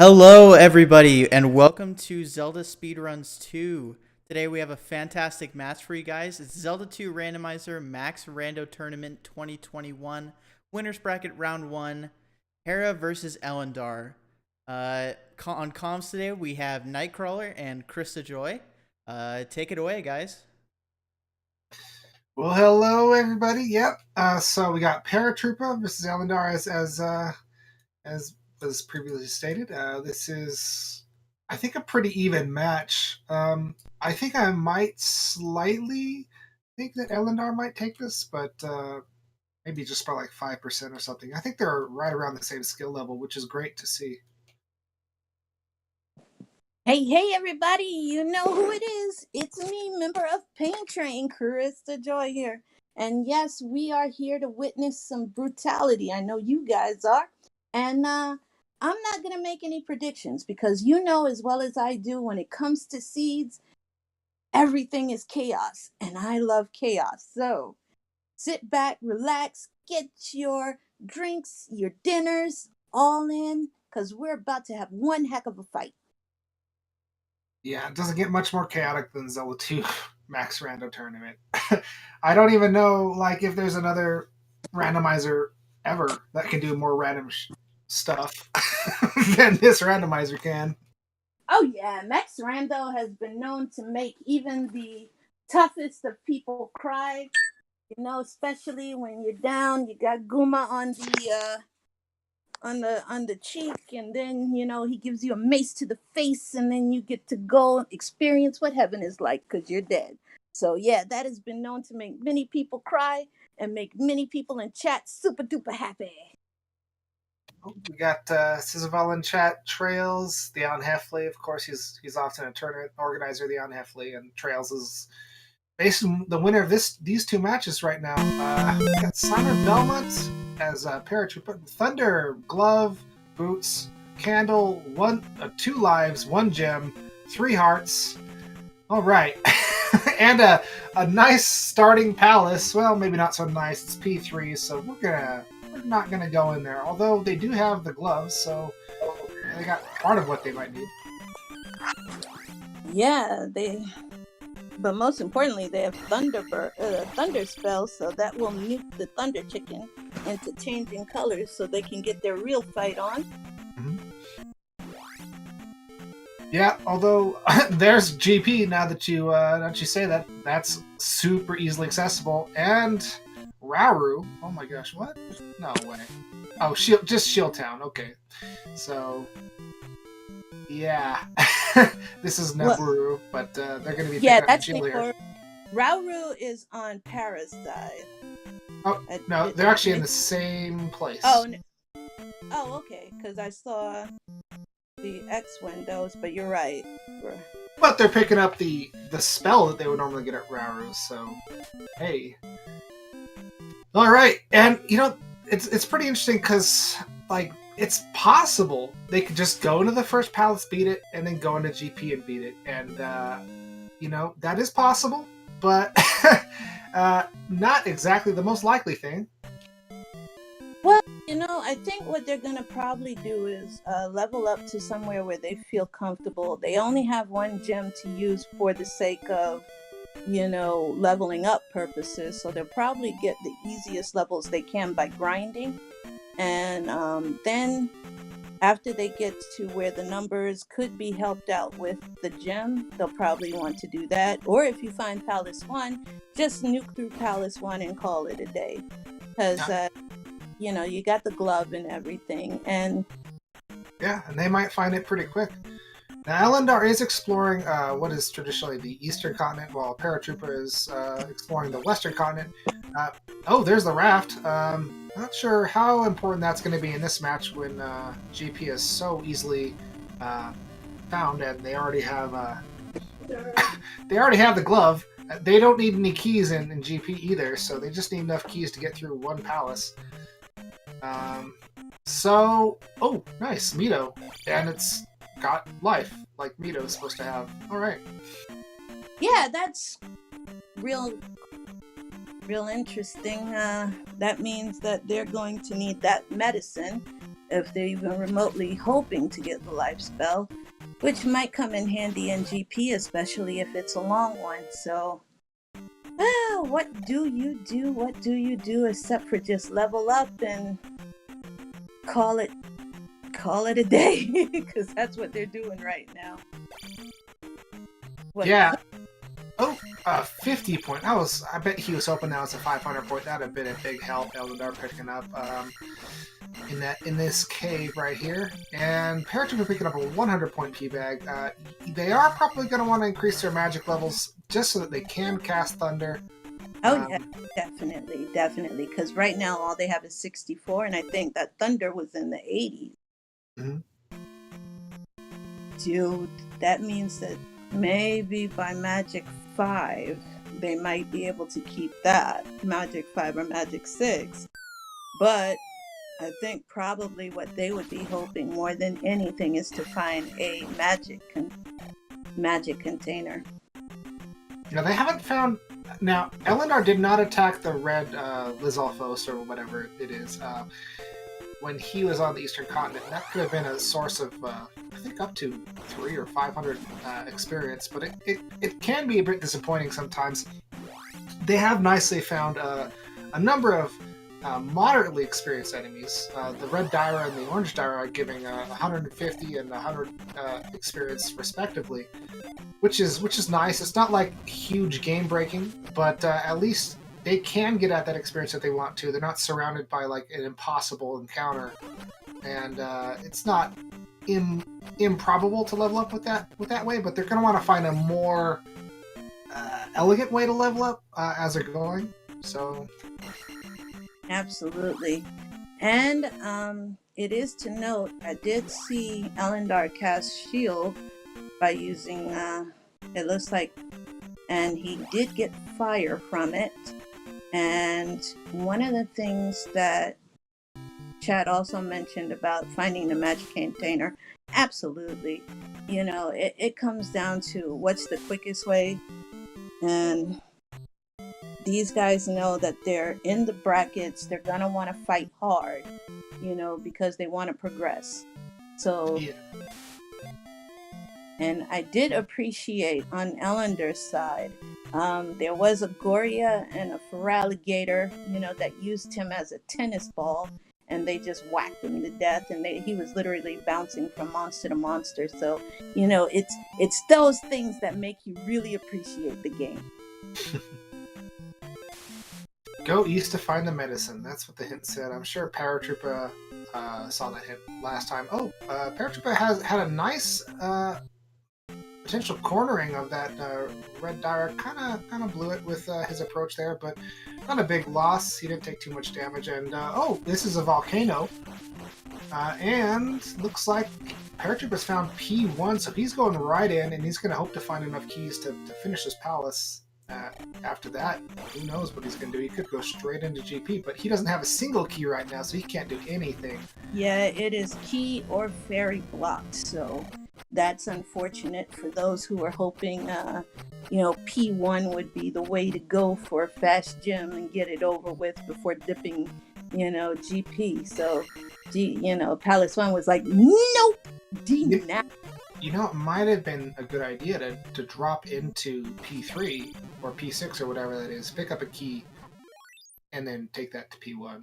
Hello, everybody, and welcome to Zelda Speedruns 2. Today we have a fantastic match for you guys. It's Zelda 2 Randomizer Max Rando Tournament 2021. Winners Bracket Round 1. Hera versus Ellendar. On comms today, we have Nightcrawler and Krista Joy. Take it away, guys. Well, hello everybody. Yep. So we got Paratroopa versus Ellendar as was previously stated. This is, I think, a pretty even match. I think I might slightly think that Ellendar might take this, but maybe just by like 5% or something. I think they're right around the same skill level, which is great to see. Hey, everybody, you know who it is. It's me, member of Pain Train, Krista Joy here. And yes, we are here to witness some brutality. I know you guys are. And I'm not going to make any predictions because you know as well as I do when it comes to seeds, everything is chaos. And I love chaos. So sit back, relax, get your drinks, your dinners all in because we're about to have one heck of a fight. Yeah, it doesn't get much more chaotic than Zelda 2 Max Rando Tournament. I don't even know like if there's another randomizer ever that can do more random stuff than this randomizer can. Oh yeah, Max Rando has been known to make even the toughest of people cry. You know, especially when you're down, you got Guma on the cheek, and then he gives you a mace to the face, and then you get to go experience what heaven is like because you're dead. So yeah, that has been known to make many people cry and make many people in chat super duper happy. We got Sizzleval in chat, Trails, the Alan Heffley. Of course, he's often a tournament organizer, the Alan Heffley, and Trails is basically the winner of these two matches right now. We got Simon Belmont as Paratroopa, Thunder, Glove, Boots, Candle, two lives, one gem, 3 hearts. All right. And a nice starting palace. Well, maybe not so nice. It's P3, so we're not gonna go in there. Although they do have the gloves, so they got part of what they might need. Yeah, but most importantly, they have thunder spells, so that will nuke the thunder chicken into changing colors, so they can get their real fight on. Mm-hmm. Yeah, although there's GP now that you say that, that's super easily accessible, and Rauru. Oh my gosh, what? No way. Oh, just Shield Town. Okay, so yeah, this is Naburu, but they're going to be picking up Shield here. Rauru is on Para's side. Oh no, they're actually in the same place. Oh, okay, because I saw the X windows, but you're right. But they're picking up the spell that they would normally get at Rauru, so hey. All right, and it's pretty interesting because like it's possible they could just go into the first palace, beat it, and then go into GP and beat it, and that is possible, but not exactly the most likely thing. Well, I think what they're going to probably do is level up to somewhere where they feel comfortable. They only have one gem to use for the sake of, leveling up purposes. So they'll probably get the easiest levels they can by grinding. And then after they get to where the numbers could be helped out with the gem, they'll probably want to do that. Or if you find Palace 1, just nuke through Palace 1 and call it a day. Because... you got the glove and everything, and yeah, and they might find it pretty quick. Now, Ellendar is exploring what is traditionally the Eastern continent, while Paratroopa is exploring the Western continent. There's the raft. Not sure how important that's going to be in this match when GP is so easily found, and they already have the glove. They don't need any keys in GP either, so they just need enough keys to get through one palace. Nice, Mito. And it's got life, like Mito is supposed to have. Alright. Yeah, that's real interesting. That means that they're going to need that medicine. if they're even remotely hoping to get the life spell, which might come in handy in GP, especially if it's a long one. So, what do you do? What do you do except for just level up and call it a day? Because that's what they're doing right now. Yeah. Oh, 50 point. I bet he was hoping that was a 500 point. That'd have been a big help. Ellendar picking up in this cave right here, and Paratroopa picking up a 100 point P bag. They are probably going to want to increase their magic levels just so that they can cast Thunder. Oh yeah, definitely. Because right now all they have is 64, and I think that Thunder was in the 80s. Mm-hmm. Dude, that means that maybe by Magic 5 they might be able to keep that Magic 5 or Magic 6. But I think probably what they would be hoping more than anything is to find a magic container. Now they haven't found. Now Ellendar did not attack the red Lizalfos or whatever it is when he was on the Eastern Continent. That could have been a source of I think up to 300 or 500 experience, but it can be a bit disappointing sometimes. They have nicely found a number of moderately experienced enemies. The red Dyra and the orange Dyra are giving 150 and 100 experience respectively, which is nice. It's not like huge game breaking, but at least they can get at that experience if they want to. They're not surrounded by like an impossible encounter, and it's not improbable to level up with that way. But they're going to want to find a more elegant way to level up as they're going. So. Absolutely. And it is to note, I did see Ellendar cast Shield by using, it looks like, and he did get fire from it. And one of the things that Chad also mentioned about finding the magic container, absolutely. You know, it comes down to what's the quickest way. And these guys know that they're in the brackets. They're going to want to fight hard, you know, because they want to progress. So, yeah. And I did appreciate on Ellendar's side, there was a Goria and a Feraligatr, you know, that used him as a tennis ball, and they just whacked him to death, and he was literally bouncing from monster to monster. So, you know, it's those things that make you really appreciate the game. Go east to find the medicine. That's what the hint said. I'm sure Paratroopa saw that hint last time. Oh, Paratroopa has had a nice potential cornering of that red Dyra. Kind of blew it with his approach there, but not a big loss. He didn't take too much damage. And oh, this is a volcano, and looks like Paratroopa's found P1, so he's going right in, and he's going to hope to find enough keys to finish this palace. After that, who knows what he's going to do. He could go straight into GP, but he doesn't have a single key right now, so he can't do anything. Yeah, it is key or fairy blocked, so that's unfortunate for those who are hoping, you know, P1 would be the way to go for a fast gem and get it over with before dipping, you know, GP. So, you know, Palace 1 was like, nope, D now. You know, it might have been a good idea to drop into P3 or P6 or whatever that is, pick up a key, and then take that to P1.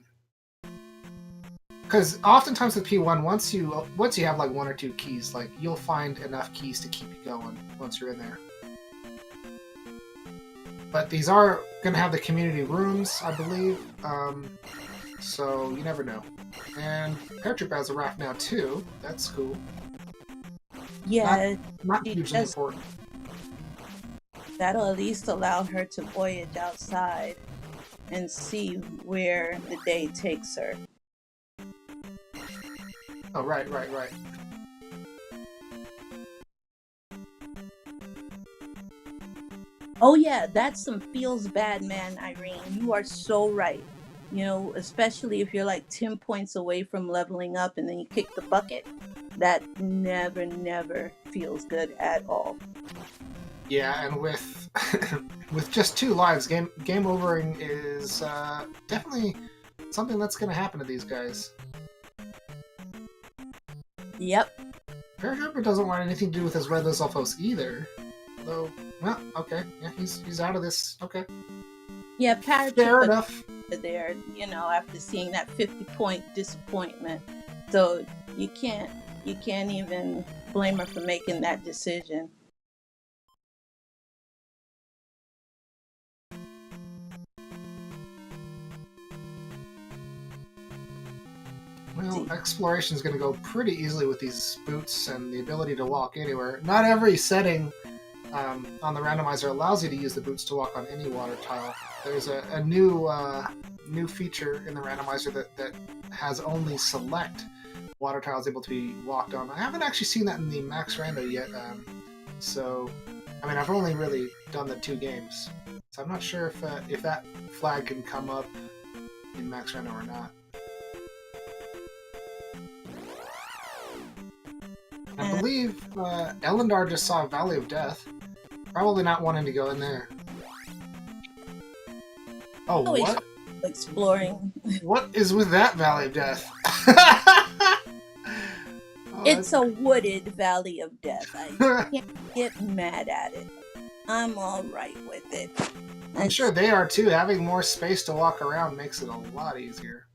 Because oftentimes with P1, once you have like one or two keys, like you'll find enough keys to keep you going once you're in there. But these are going to have the community rooms, I believe, so you never know. And Paratroopa has a raft now too. That's cool. Yeah, not hugely important. That'll at least allow her to voyage outside and see where the day takes her. Oh, right. Oh yeah, that's some feels bad, man, Irene. You are so right. You know, especially if you're like 10 points away from leveling up and then you kick the bucket. That never feels good at all. Yeah, and with with just 2 lives, game overing is definitely something that's going to happen to these guys. Yep. Paratroopa doesn't want anything to do with his Red Lizalfos either. Though, well, okay. Yeah, he's out of this. Okay. Yeah, Fair Paratroopa enough. there, after seeing that 50-point disappointment. So you can't even blame her for making that decision. Well, exploration is going to go pretty easily with these boots and the ability to walk anywhere. Not every setting on the randomizer allows you to use the boots to walk on any water tile. There's a new feature in the randomizer that has only select water tiles able to be walked on. I haven't actually seen that in the Max Rando yet, so I mean I've only really done the 2 games, so I'm not sure if that flag can come up in Max Rando or not. I believe Ellendar just saw Valley of Death. Probably not wanting to go in there. Oh, what? Exploring. What is with that Valley of Death? It's a wooded Valley of Death. I can't get mad at it. I'm all right with it. I'm sure they are too. Having more space to walk around makes it a lot easier.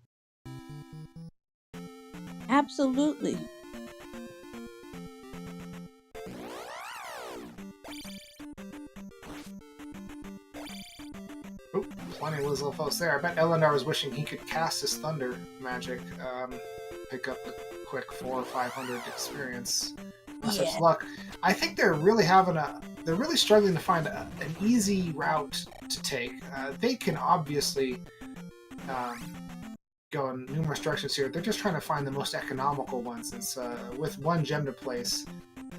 Absolutely. Oh, plenty of Lizalfos there. I bet Ellendar was wishing he could cast his Thunder magic, pick up a quick 400 or 500 experience. With such luck. I think they're really they're really struggling to find an easy route to take. They can obviously go in numerous directions here. They're just trying to find the most economical ones. It's with 1 gem to place.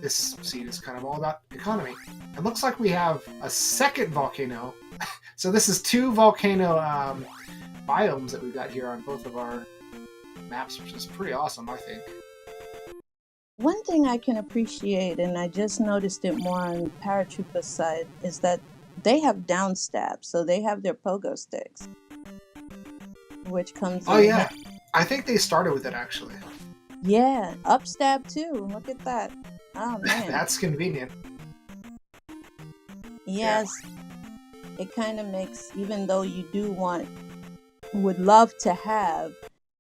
This seed is kind of all about economy. It looks like we have a second volcano. So this is 2 volcano biomes that we've got here on both of our maps, which is pretty awesome, I think. One thing I can appreciate, and I just noticed it more on Paratroopa's side, is that they have down stabs, so they have their pogo sticks, which comes. Oh yeah, I think they started with it actually. Yeah, up stab too. Look at that. Oh man, that's convenient. Yes, it kind of makes, even though you would love to have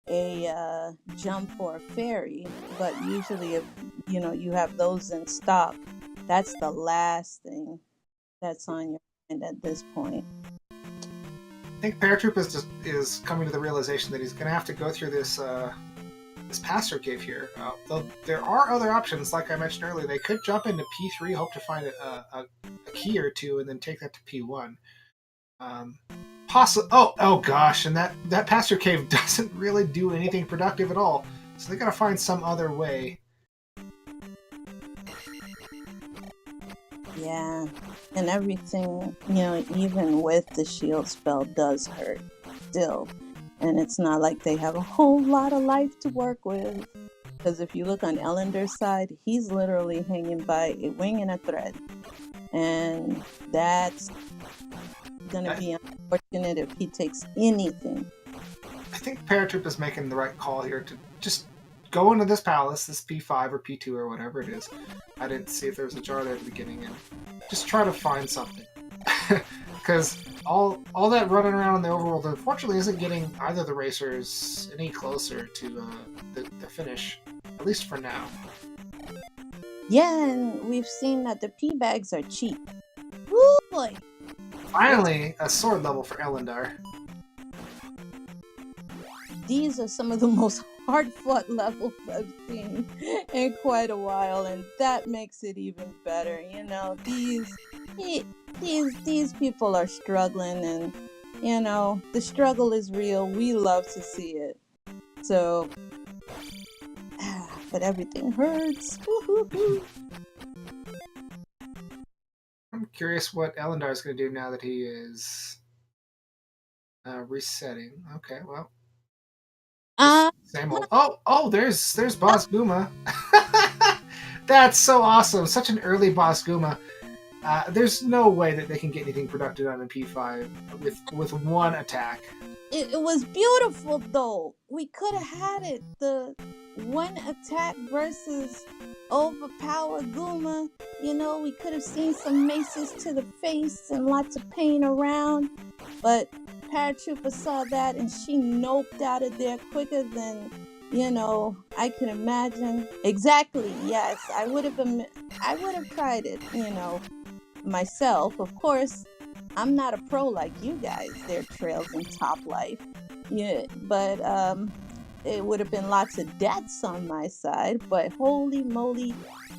a jump or a fairy, but usually if you have those in stock, that's the last thing that's on your mind at this point. I think Paratroopa is coming to the realization that he's going to have to go through this Pastor Cave here. Though there are other options, like I mentioned earlier. They could jump into P3, hope to find a key or 2, and then take that to P1. Oh gosh, and that Pastor Cave doesn't really do anything productive at all. So they gotta find some other way. Yeah, and everything, even with the shield spell does hurt still. And it's not like they have a whole lot of life to work with. Because if you look on Ellendar's side, he's literally hanging by a wing and a thread. And that's going to be unfortunate if he takes anything. I think Paratroopa is making the right call here to just go into this palace, this P5 or P2 or whatever it is. I didn't see if there was a jar there at the beginning, and just try to find something. Because all that running around in the overworld, unfortunately, isn't getting either the racers any closer to the finish, at least for now. Yeah, and we've seen that the P bags are cheap. Woo boy! Finally, a sword level for Ellendar. These are some of the most hard-fought levels I've seen in quite a while, and that makes it even better. These people are struggling, and the struggle is real. We love to see it. So, but everything hurts. Woo-hoo-hoo. I'm curious what Ellendar is going to do now that he is resetting. Okay, well. Same old. Oh, there's Boss Guma. That's so awesome. Such an early Boss Guma. There's no way that they can get anything productive on in P5 with 1 attack. it was beautiful though. We could have had it. The one attack versus overpower Guma. We could have seen some maces to the face and lots of pain around. But Paratroopa saw that and she noped out of there quicker than I can imagine. Exactly. Yes, I would have tried it. Myself, of course. I'm not a pro like you guys. There are trails in Top Life. Yeah, but it would have been lots of deaths on my side. But holy moly,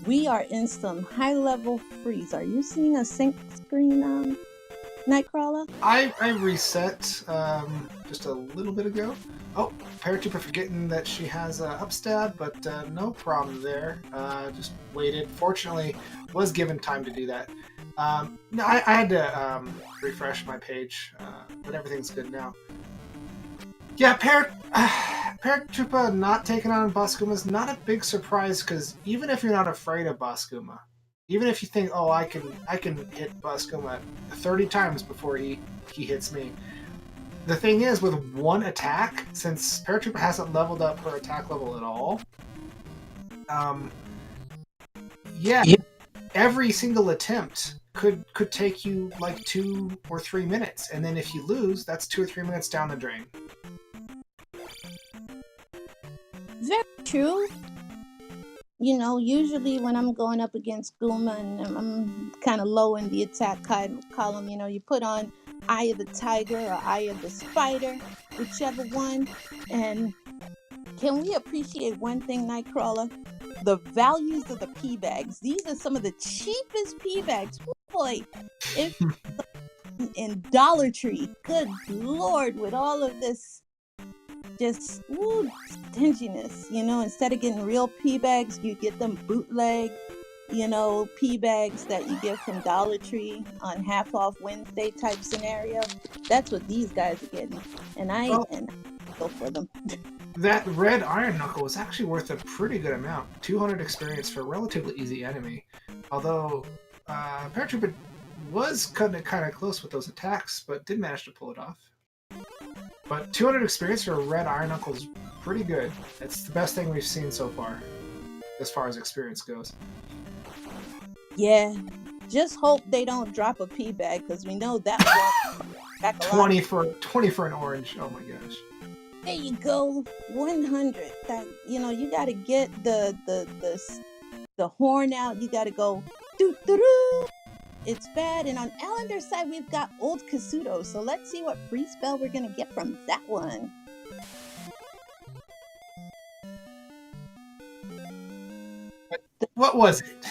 we are in some high level freeze. Are you seeing a sync screen, Nightcrawler? I reset just a little bit ago. Oh, Paratroopa forgetting that she has upstab, but no problem there. Just waited. Fortunately, was given time to do that. No, I had to refresh my page, but everything's good now. Yeah, Paratroopa not taking on Boskuma is not a big surprise because even if you're not afraid of Boskuma, even if you think, oh, I can hit Boskuma 30 times before he hits me. The thing is, with one attack, since Paratroopa hasn't leveled up her attack level at all, every single attempt could take you like 2 or 3 minutes, and then if you lose, that's 2 or 3 minutes down the drain. Very true. Usually when I'm going up against Guma and I'm kind of low in the attack column, you put on Eye of the Tiger or Eye of the Spider, whichever one. And can we appreciate one thing, Nightcrawler? The values of the pea bags. These are some of the cheapest pea bags. Oh boy, if in Dollar Tree, good Lord, with all of this just stinginess, instead of getting real pea bags, you get them bootleg, pea bags that you get from Dollar Tree on half off Wednesday type scenario. That's what these guys are getting, and I go for them. That red Iron Knuckle was actually worth a pretty good amount, 200 experience for a relatively easy enemy. Although Paratroopa was kind of close with those attacks, but did manage to pull it off. But 200 experience for a red Iron Knuckle is pretty good. It's the best thing we've seen so far as experience goes. Yeah, just hope they don't drop a pea bag, because we know that one back a 20 for an orange. Oh my gosh. There you go, 100. That you got to get the horn out. You got to go doo doo doo. It's bad. And on Ellendar's side, we've got Old Kasuto. So let's see what free spell we're gonna get from that one. What was it?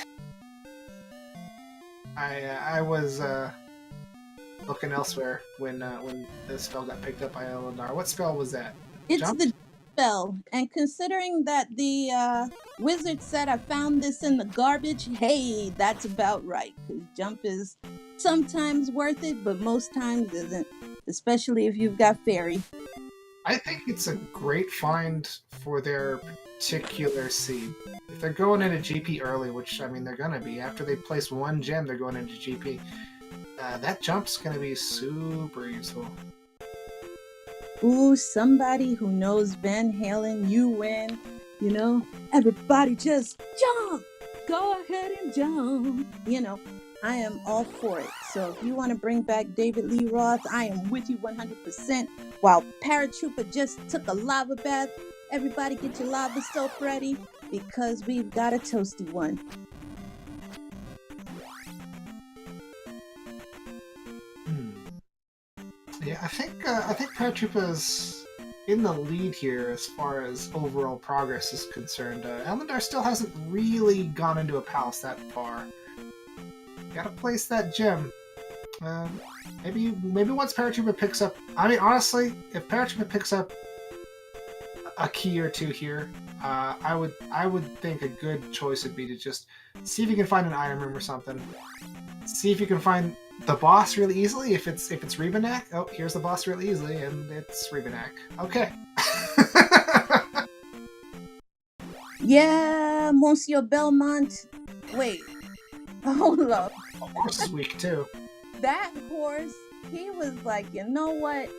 I was looking elsewhere when the spell got picked up by Ellendar. What spell was that? It's Jump? the spell. And considering that the wizard said I found this in the garbage, hey, that's about right. Because jump is sometimes worth it, but most times isn't. Especially if you've got fairy. I think it's a great find for their particular seed. If they're going into GP early, which they're gonna be, after they place one gem, they're going into GP. That jump's gonna be super useful. Ooh, somebody who knows Van Halen, you win. Everybody just jump. Go ahead and jump. I am all for it. So if you want to bring back David Lee Roth, I am with you 100%. While Paratroopa just took a lava bath, everybody get your lava soap ready, because we've got a toasty one. Yeah, I think Paratroopa's in the lead here as far as overall progress is concerned. Ellendar still hasn't really gone into a palace that far. Gotta place that gem. Maybe once Paratroopa picks up... honestly, if Paratroopa picks up a key or two here, I would think a good choice would be to just see if you can find an item room or something. See if you can find the boss really easily. If it's Rebanak, oh, here's the boss really easily, and it's Rebanak. Okay. Yeah, Monsieur Belmont. Wait. Hold up. The horse is weak too. That horse, he was like, you know what?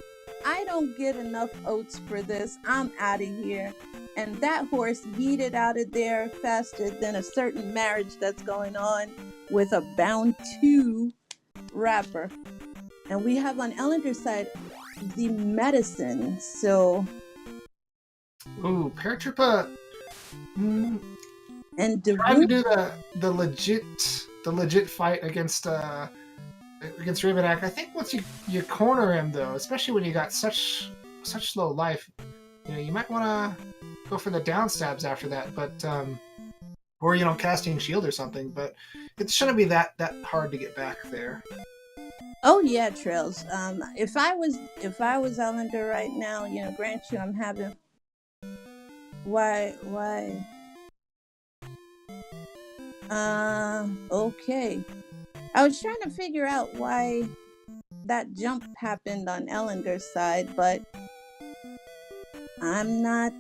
I don't get enough oats for this. I'm out of here. And that horse yeeted out of there faster than a certain marriage that's going on with a bound to rapper. And we have on Ellender's side the medicine. So. Ooh, Paratroopa. And trying to do the legit fight against Ravenak. I think once you corner him though, especially when you got such low life, you might want to go for the down stabs after that, but or casting shield or something. But it shouldn't be that hard to get back there. Oh yeah, Trails. If I was Ellender right now, grant you, I'm having. Why? Okay. I was trying to figure out why that jump happened on Ellender's side, but I'm not,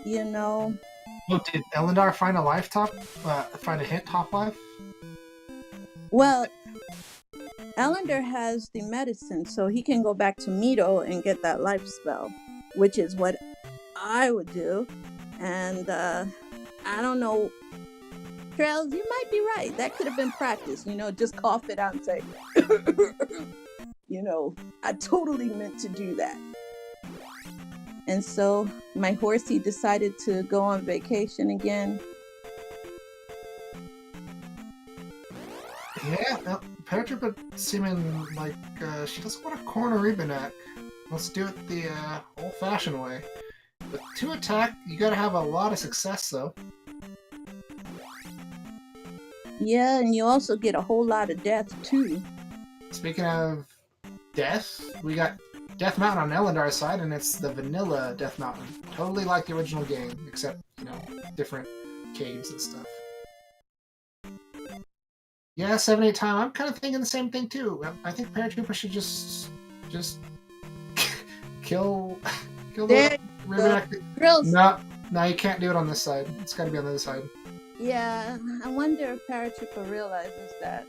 Look, did Ellendar find a hint top life? Well, Ellender has the medicine, so he can go back to Mito and get that life spell, which is what I would do. And I don't know. Trails, you might be right. That could have been practice. Just cough it out and say, I totally meant to do that. And so my horsey decided to go on vacation again. Yeah, Paratroopa seeming like she doesn't want to corner Ravenak. Let's do it the old-fashioned way. With 2 attack, you gotta have a lot of success, though. Yeah, and you also get a whole lot of death, too. Speaking of death, we got Death Mountain on Ellendar's side, and it's the vanilla Death Mountain. Totally like the original game, except, different caves and stuff. Yeah, 7-8 time. I'm kind of thinking the same thing, too. I think Paratroopa should just kill the Ravenak. Grills. No, you can't do it on this side. It's got to be on the other side. Yeah, I wonder if Paratroopa realizes that.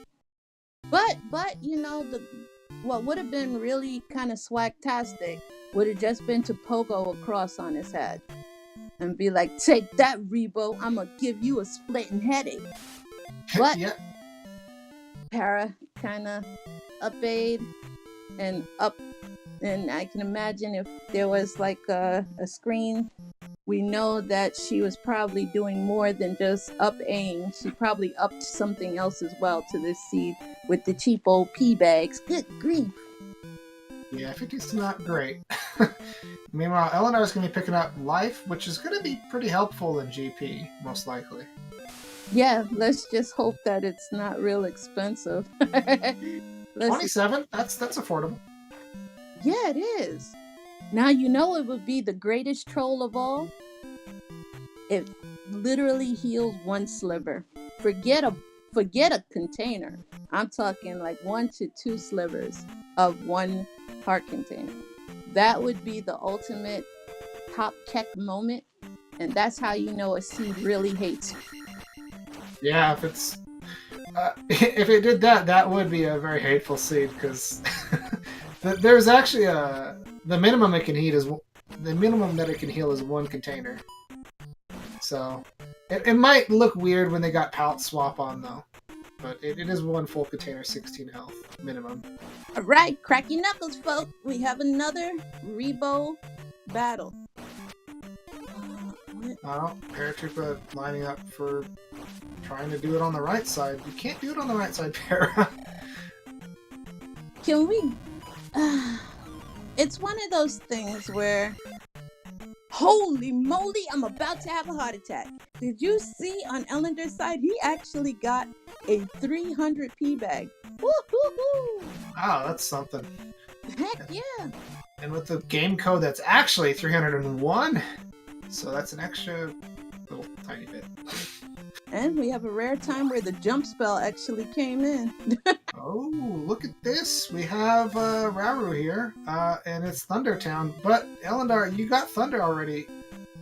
But what would have been really kind of swagtastic would have just been to pogo across on his head and be like, "Take that, Rebo! I'm gonna give you a splitting headache." But yeah. Para kind of up-aid and up, and I can imagine if there was like a screen. We know that she was probably doing more than just up-aim. She probably upped something else as well to this seed with the cheap old pea bags. Good grief. Yeah, 50's not great. Meanwhile, Ellendar is going to be picking up life, which is going to be pretty helpful in GP, most likely. Yeah, let's just hope that it's not real expensive. 27? That's affordable. Yeah, it is. Now it would be the greatest troll of all. It literally heals 1 sliver. Forget a container. I'm talking like 1 to 2 slivers of 1 heart container. That would be the ultimate top check moment, and that's how you know a seed really hates you. Yeah, if it did that, that would be a very hateful seed, because there's actually the minimum that it can heal is 1 container. So it might look weird when they got palette swap on though, but it is 1 full container, 16 health minimum. All right, crack your knuckles, folks. We have another Rebo battle. Paratroopa lining up for trying to do it on the right side. You can't do it on the right side, Para. Can we? It's one of those things where, holy moly, I'm about to have a heart attack. Did you see on Ellender's side? He actually got a 300 P bag. Woo-hoo-hoo! Oh, that's something. Heck yeah! And with the game code, that's actually 301. So that's an extra little tiny bit. And we have a rare time where the jump spell actually came in. Oh, look at this. We have Raru here, and it's Thundertown. But, Ellendar, you got Thunder already,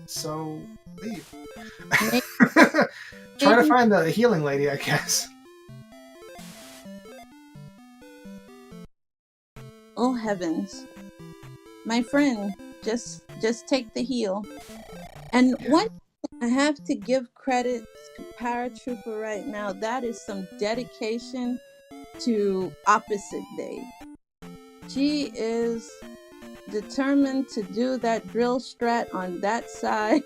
so leave. Try to find the healing lady, I guess. Oh, heavens. my friend, just take the heal. And Yeah. one thing I have to give credit to Paratroopa right now. That is some dedication to opposite day. She is determined to do that drill strat on that side.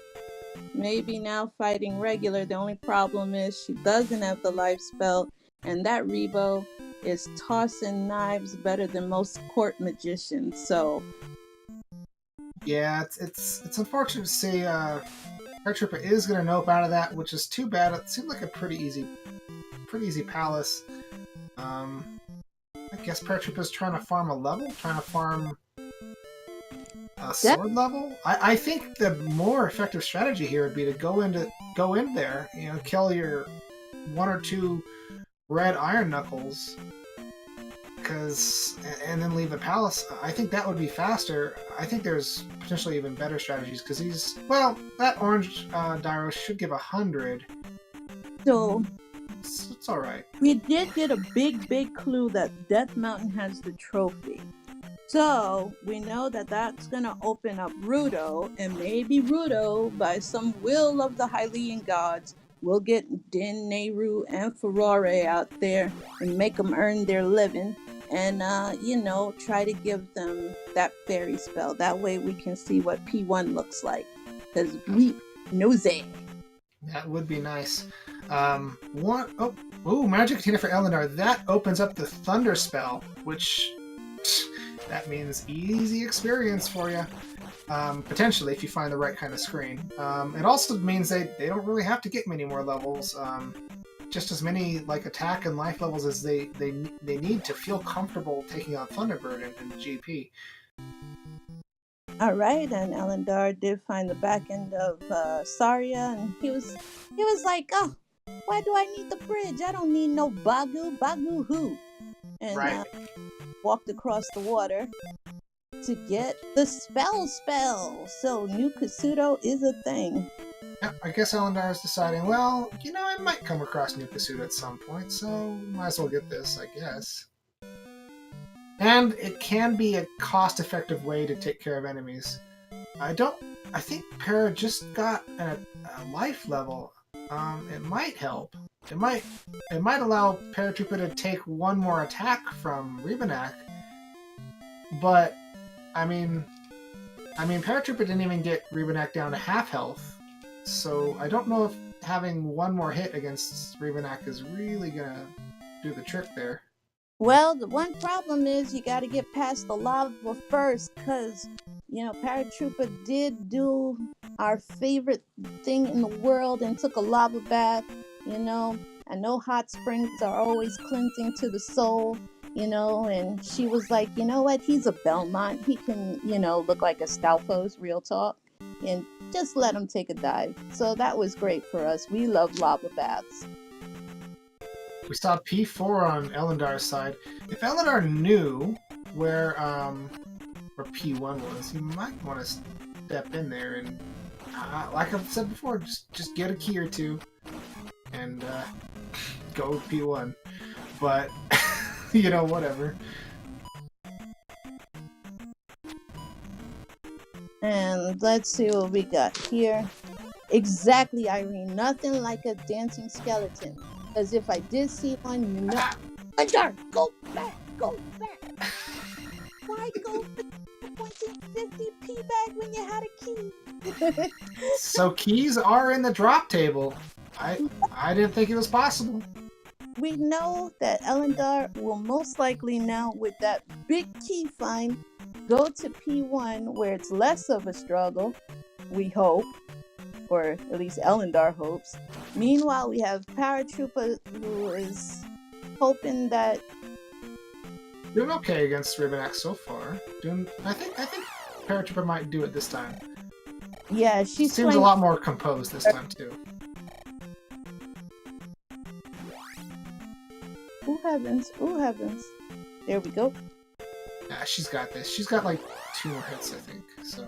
Maybe now fighting regular. The only problem is she doesn't have the life spell, and that Rebo is tossing knives better than most court magicians. So Yeah, it's unfortunate to see Paratroopa is going to nope out of that, which is too bad. It seemed like a pretty easy palace. I guess Paratroopa's trying to farm a level, trying to farm a sword level. I think the more effective strategy here would be to go in there, kill your 1 or 2 red iron knuckles, and then leave the palace. I think that would be faster. I think there's potentially even better strategies because that orange Dyro should give 100. So it's all right. We did get a big clue that Death Mountain has the trophy. So we know that that's going to open up Rudo, and maybe Rudo, by some will of the Hylian gods, will get Din, Nehru, and Ferrari out there and make them earn their living and, try to give them that fairy spell. That way we can see what P1 looks like, because we knows it. That would be nice. Magic container for Ellendar. That opens up the Thunder spell, which that means easy experience for you. Potentially, if you find the right kind of screen. It also means they don't really have to get many more levels. Just as many attack and life levels as they need to feel comfortable taking on Thunderbird in GP. All right, and Ellendar did find the back end of Saria, and he was like, "Oh, why do I need the bridge? I don't need no Bagu who?" And right. Walked across the water to get the spell. So New Kasuto is a thing. Yeah, I guess Ellendar is deciding, well, I might come across New Kasuto at some point, so might as well get this, I guess. And it can be a cost-effective way to take care of enemies. I think Para just got a life level. It might help. It might allow Paratroopa to take one more attack from Rebanak. But Paratroopa didn't even get Rebanak down to half health. So I don't know if having one more hit against Rebanak is really gonna do the trick there. Well, the one problem is you got to get past the lava first, because, Paratroopa did do our favorite thing in the world and took a lava bath, I know hot springs are always cleansing to the soul, and she was like, you know what, he's a Belmont. He can, look like a Stalfos, real talk, and just let him take a dive. So that was great for us. We love lava baths. We saw P4 on Ellendar's side. If Ellendar knew where P1 was, he might want to step in there and, like I've said before, just get a key or two and go with P1. But, whatever. And let's see what we got here. Exactly, Irene. Nothing like a dancing skeleton. As if I did see one, Ellendar, go back. Why go back 50p back when you had a key? So keys are in the drop table. I didn't think it was possible. We know that Ellendar will most likely now, with that big key find, go to P1 where it's less of a struggle, we hope. Or at least Ellendar hopes. Meanwhile, we have Paratroopa, who is hoping that Doing okay against Rebanak so far. I think Paratroopa might do it this time. Yeah, she seems a lot more composed this time too. Ooh heavens. There we go. Yeah, she's got this. She's got 2 more hits, I think. So.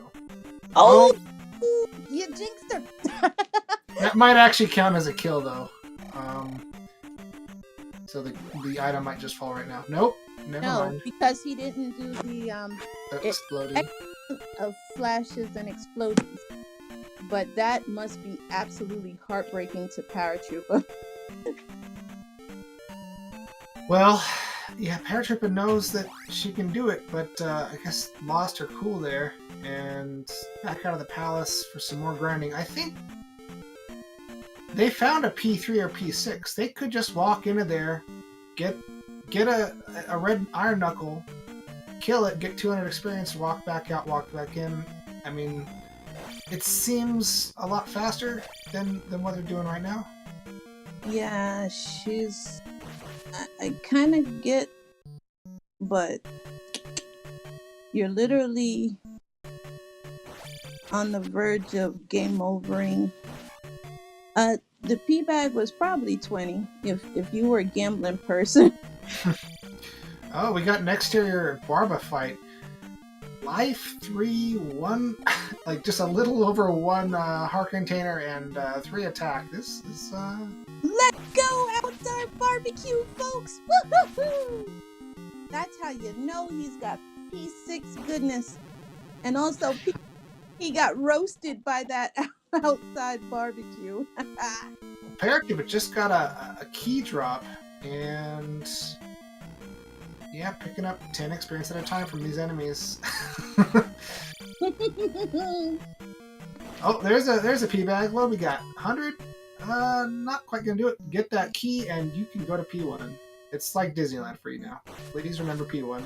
Oh! You jinxed her. That might actually count as a kill, though. So the item might just fall right now. Nope. Never mind. Because he didn't do the exploding. of flashes and explosions. But that must be absolutely heartbreaking to Paratroopa. Well, yeah, Paratroopa knows that she can do it, but I guess lost her cool there and back out of the palace for some more grinding. I think they found a P3 or P6. They could just walk into there, get a red iron knuckle, kill it, get 200 experience, walk back out, walk back in. I mean, it seems a lot faster than what they're doing right now. Yeah, she's... I kind of get, but you're literally on the verge of game overing. The P bag was probably 20 if you were a gambling person. Oh, we got an exterior Barba fight. Life 3, 1, like just a little over 1 heart container and 3 attack. This is Let's go outdoor barbecue, folks! Woo-hoo-hoo! That's how you know he's got P6 goodness. And also, he got roasted by that outside barbecue. Paratroopa just got a key drop, and yeah, picking up 10 experience at a time from these enemies. Oh, there's a P bag. What do we got? 100? Not quite gonna do it. Get that key, and you can go to P1. It's like Disneyland for you now. Please remember P1.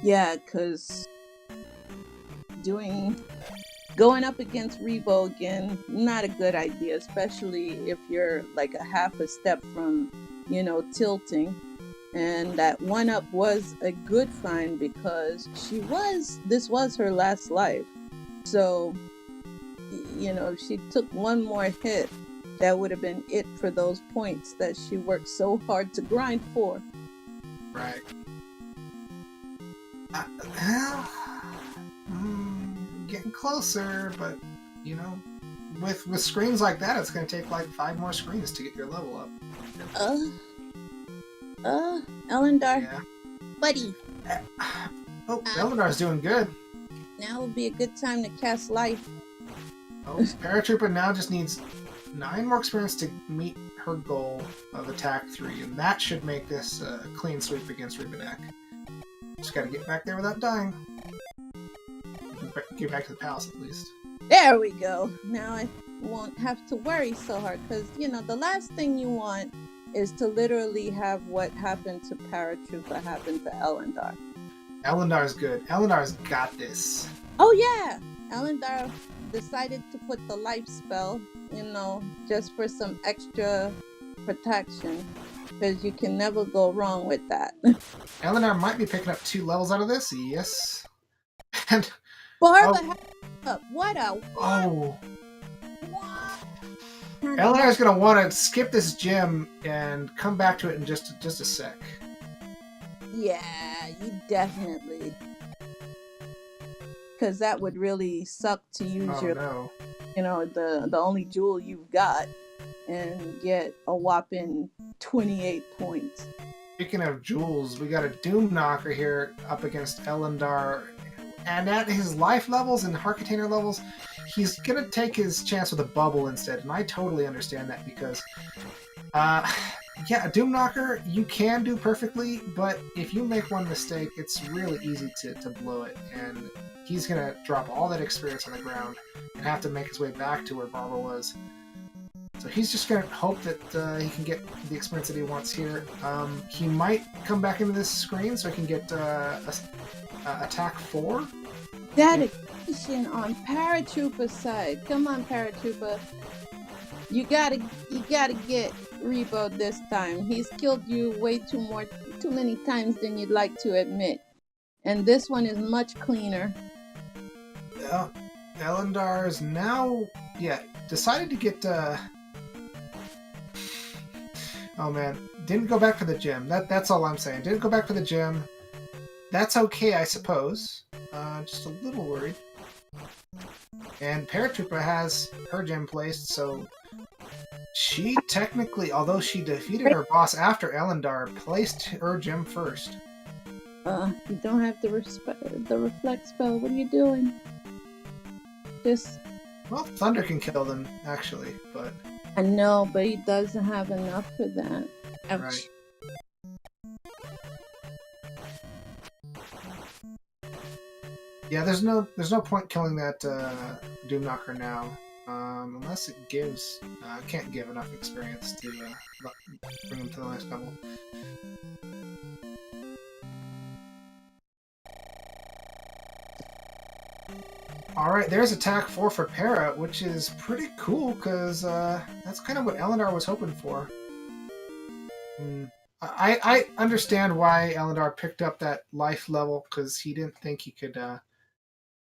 Yeah, because going up against Rebo again, not a good idea, especially if you're like a half a step from, tilting. And that 1-up was a good find because this was her last life. So, if she took one more hit, that would have been it for those points that she worked so hard to grind for. Right. Getting closer, but with screens like that, it's going to take like 5 more screens to get your level up. Ellendar, Yeah. buddy. Ellendar's doing good. Now would be a good time to cast life. Oh, Paratroopa now just needs 9 more experience to meet her goal of attack 3, and that should make this a clean sweep against Rubenek. Just gotta get back there without dying. Get back to the palace at least. There we go. Now I won't have to worry so hard because, the last thing you want is to literally have what happened to Paratroopa happen to Ellendar. Ellendar's good. Ellendar's got this. Oh yeah! Ellendar decided to put the life spell, just for some extra protection. Because you can never go wrong with that. Ellendar might be picking up 2 levels out of this. Yes. And Barba up. What a... Oh. What? Ellendar's gonna want to skip this gym and come back to it in just a sec. Yeah, you definitely. Because that would really suck to use No. the only jewel you've got and get a whopping 28 points. Speaking of jewels, we got a Doom Knocker here up against Ellendar. And at his life levels and heart container levels, he's going to take his chance with a bubble instead. And I totally understand that because, a Doom Knocker you can do perfectly, but if you make one mistake, it's really easy to blow it. And he's going to drop all that experience on the ground and have to make his way back to where Barbara was. So he's just going to hope that he can get the experience that he wants here. He might come back into this screen so he can get attack 4. Dedication on Paratroopa's side. Come on, Paratroopa. You gotta get Rebo this time. He's killed you way too many times than you'd like to admit. And this one is much cleaner. Well, Ellendar's now, decided to get, oh man, didn't go back for the gym. That's all I'm saying. Didn't go back for the gym. That's okay, I suppose. Just a little worried. And Paratroopa has her gym placed, so she technically, although she defeated her boss after Ellendar, placed her gym first. You don't have the reflect spell. What are you doing? Just Well, thunder can kill them actually, but I know, but he doesn't have enough for that. Ouch. right. Yeah, there's no point killing that Doom Knocker now, unless it gives. Can't give enough experience to bring him to the next level. Alright, there's attack 4 for Para, which is pretty cool, because that's kind of what Ellendar was hoping for. I understand why Ellendar picked up that life level, because he didn't think he could...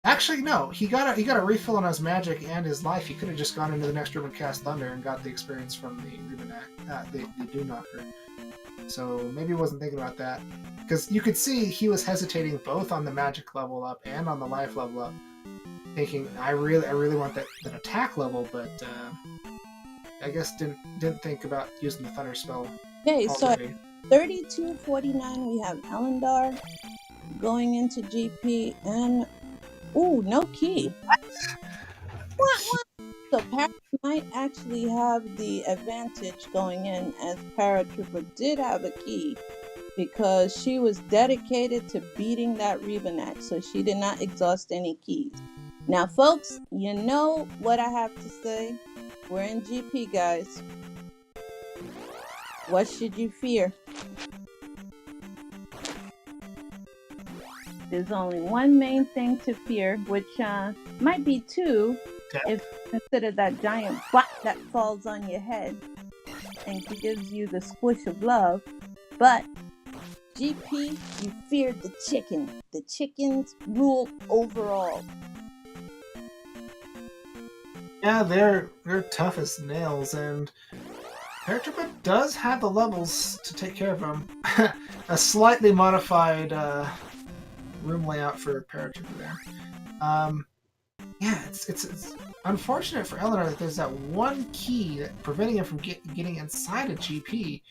Actually, no, he got a refill on his magic and his life. He could have just gone into the next room and cast Thunder and got the experience from the Doom Knocker. So maybe he wasn't thinking about that. Because you could see he was hesitating both on the magic level up and on the life level up. Thinking, I really want that attack level, but I guess didn't think about using the Thunder spell. Okay, so at already. 32:49 we have Ellendar going into GP and no key. What? So Para might actually have the advantage going in, as Paratroopa did have a key because she was dedicated to beating that Revenac, so she did not exhaust any keys. Now, folks, you know what I have to say. We're in GP, guys. What should you fear? There's only one main thing to fear, which might be two, if you consider that giant butt that falls on your head and gives you the squish of love. But GP, you feared the chicken. The chickens rule overall. Yeah, they're tough as nails, and Paratroopa does have the levels to take care of them. A slightly modified room layout for Paratroopa there. Yeah, it's unfortunate for Ellendar that there's that one key that preventing him from getting inside a GP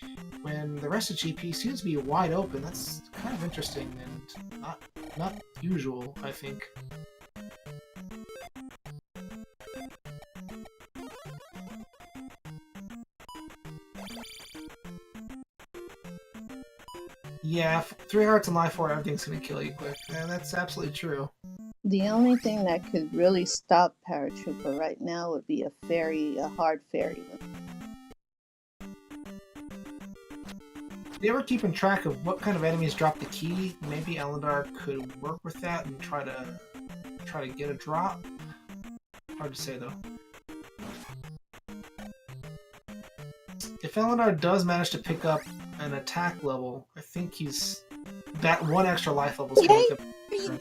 when the rest of GP seems to be wide open. That's kind of interesting and not usual, I think. Yeah, 3 hearts and life 4, everything's gonna kill you quick. Yeah, that's absolutely true. The only thing that could really stop Paratroopa right now would be a hard fairy. If you ever keeping track of what kind of enemies drop the key, maybe Ellendar could work with that and try to get a drop. Hard to say though. If Ellendar does manage to pick up an attack level, I think he's that one extra life level is going to Give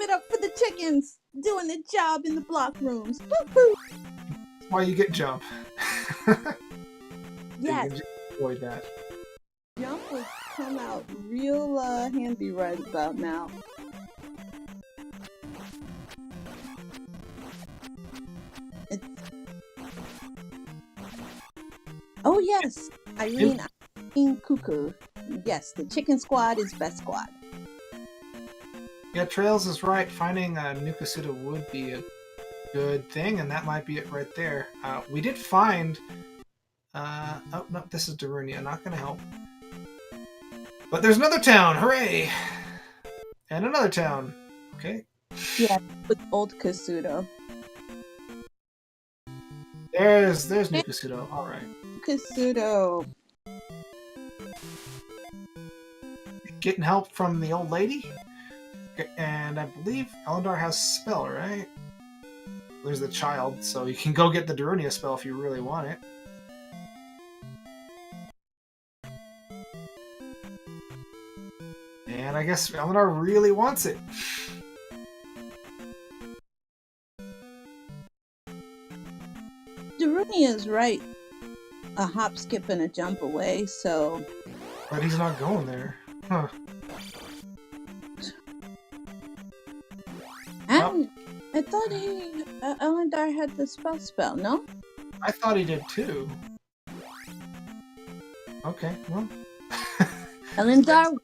it up for the chickens doing the job in the block rooms. Woo-hoo. That's why you get jump. Yes, You can just avoid that. jump would come out real handy right about now. Oh yes, Irene Cuckoo. Yes, the chicken squad is best squad. Yeah, Trails is right. Finding a Nukasuda would be a good thing, and that might be it right there. We did find... oh, no, this is Darunia. Not going to help. But there's another town! Hooray! And another town. Okay. Yeah, with old Kasudo. There's Nukasudo. Alright. Kasudo. Getting help from the old lady? And I believe Ellendar has spell, right? There's the child, so you can go get the Darunia spell if you really want it. And I guess Ellendar really wants it. Darunia is right. A hop, skip, and a jump away, so... But he's not going there. Huh. And I thought Ellendar had the spell, no? I thought he did too. Okay, well. Ellendar,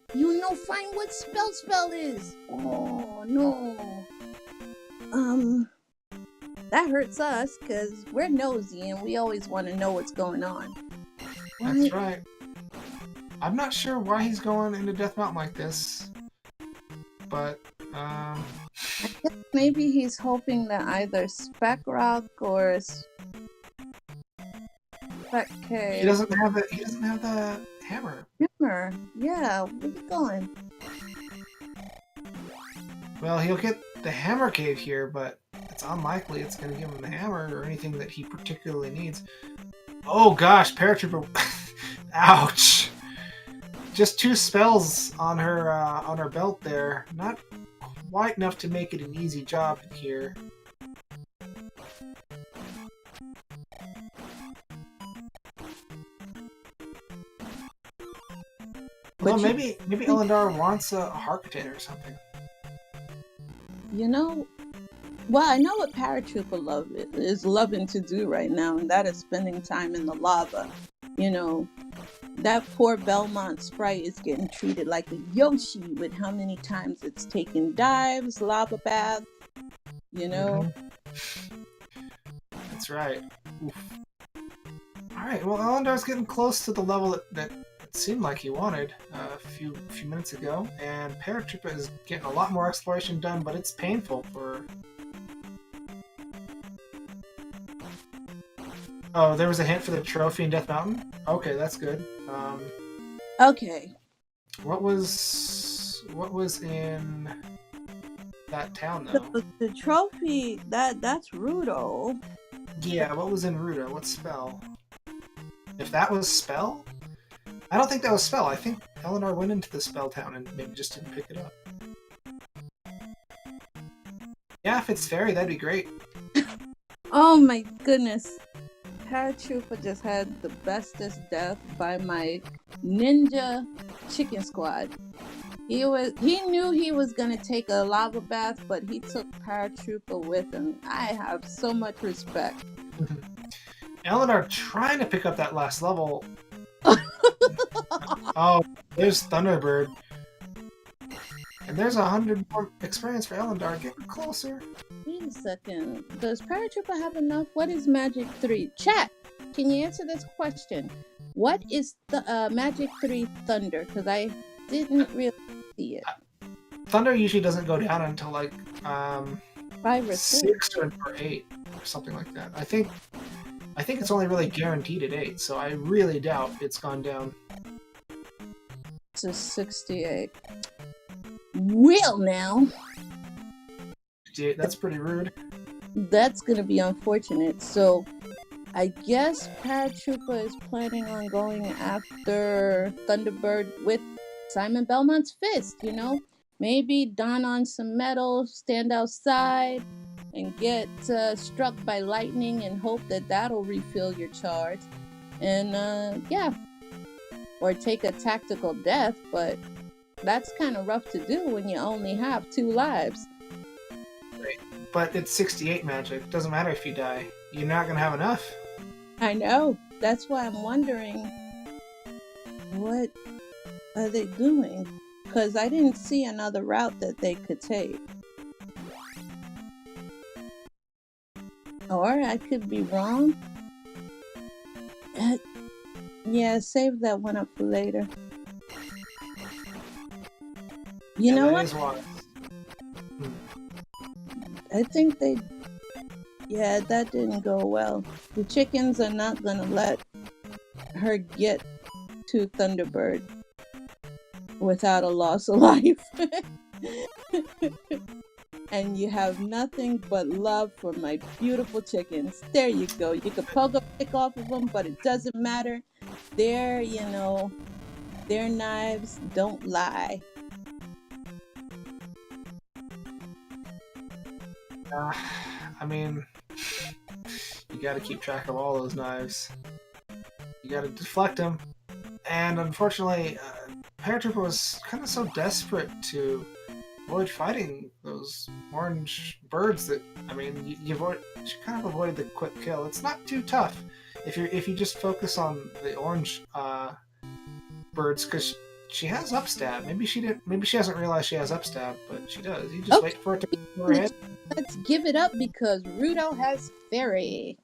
find what spell is. Oh no. That hurts us because we're nosy and we always want to know what's going on. That's right. I'm not sure why he's going into Death Mountain like this, but I guess maybe he's hoping that either Spec Rock or Spec Cave. he doesn't have the hammer. Hammer. Yeah, where you going? Well, he'll get the hammer cave here, but it's unlikely it's going to give him the hammer or anything that he particularly needs. Oh gosh, Paratroopa! Ouch! Just 2 spells on her belt there. Not quite enough to make it an easy job here. Well, maybe Ellendar wants a heart container or something. Well, I know what Paratroopa is loving to do right now, and that is spending time in the lava. That poor Belmont sprite is getting treated like a Yoshi with how many times it's taken dives, lava baths, That's right. Oof. Alright, well, Ellendar's getting close to the level that it seemed like he wanted a few minutes ago, and Paratroopa is getting a lot more exploration done, but it's painful for... Oh, there was a hint for the trophy in Death Mountain? Okay, that's good. Okay. What was in that town, though? The trophy, that's Rudo. Yeah, what was in Rudo? What spell? If that was spell? I don't think that was spell. I think Ellendar went into the spell town and maybe just didn't pick it up. Yeah, if it's fairy, that'd be great. Oh my goodness. Paratroopa just had the bestest death by my ninja chicken squad. He knew he was gonna take a lava bath, but he took Paratroopa with him. I have so much respect. Ellendar trying to pick up that last level. Oh, there's Thunderbird. And there's 100 more experience for Ellendar. Get closer. Wait a second. Does Paratroopa have enough? What is Magic 3? Chat, can you answer this question? What is the Magic 3 Thunder? Because I didn't really see it. Thunder usually doesn't go down until like 5 or 6 or 8 or something like that. I think it's only really guaranteed at 8, so I really doubt it's gone down to 68. Well, now. That's pretty rude. That's going to be unfortunate. So, I guess Paratroopa is planning on going after Thunderbird with Simon Belmont's fist, Maybe don on some metal, stand outside, and get struck by lightning and hope that that'll refill your charge. And, or take a tactical death, but that's kind of rough to do when you only have 2 lives. Right. But it's 68 magic. Doesn't matter if you die. You're not going to have enough. I know. That's why I'm wondering, what are they doing? Because I didn't see another route that they could take. Or I could be wrong. Yeah, save that one up for later. You know what? I think that didn't go well. The chickens are not gonna let her get to Thunderbird without a loss of life. And you have nothing but love for my beautiful chickens. There you go. You could poke a pick off of them, but it doesn't matter. Their knives don't lie. I mean, you gotta keep track of all those knives. You gotta deflect them. And unfortunately, Paratroopa was kind of so desperate to avoid fighting those orange birds that, you kind of avoided the quick kill. It's not too tough if you just focus on the orange birds, because she has upstab. Maybe she didn't. Maybe she hasn't realized she has upstab, but she does. You just wait for it to come to her head. Let's give it up because Rudo has fairy.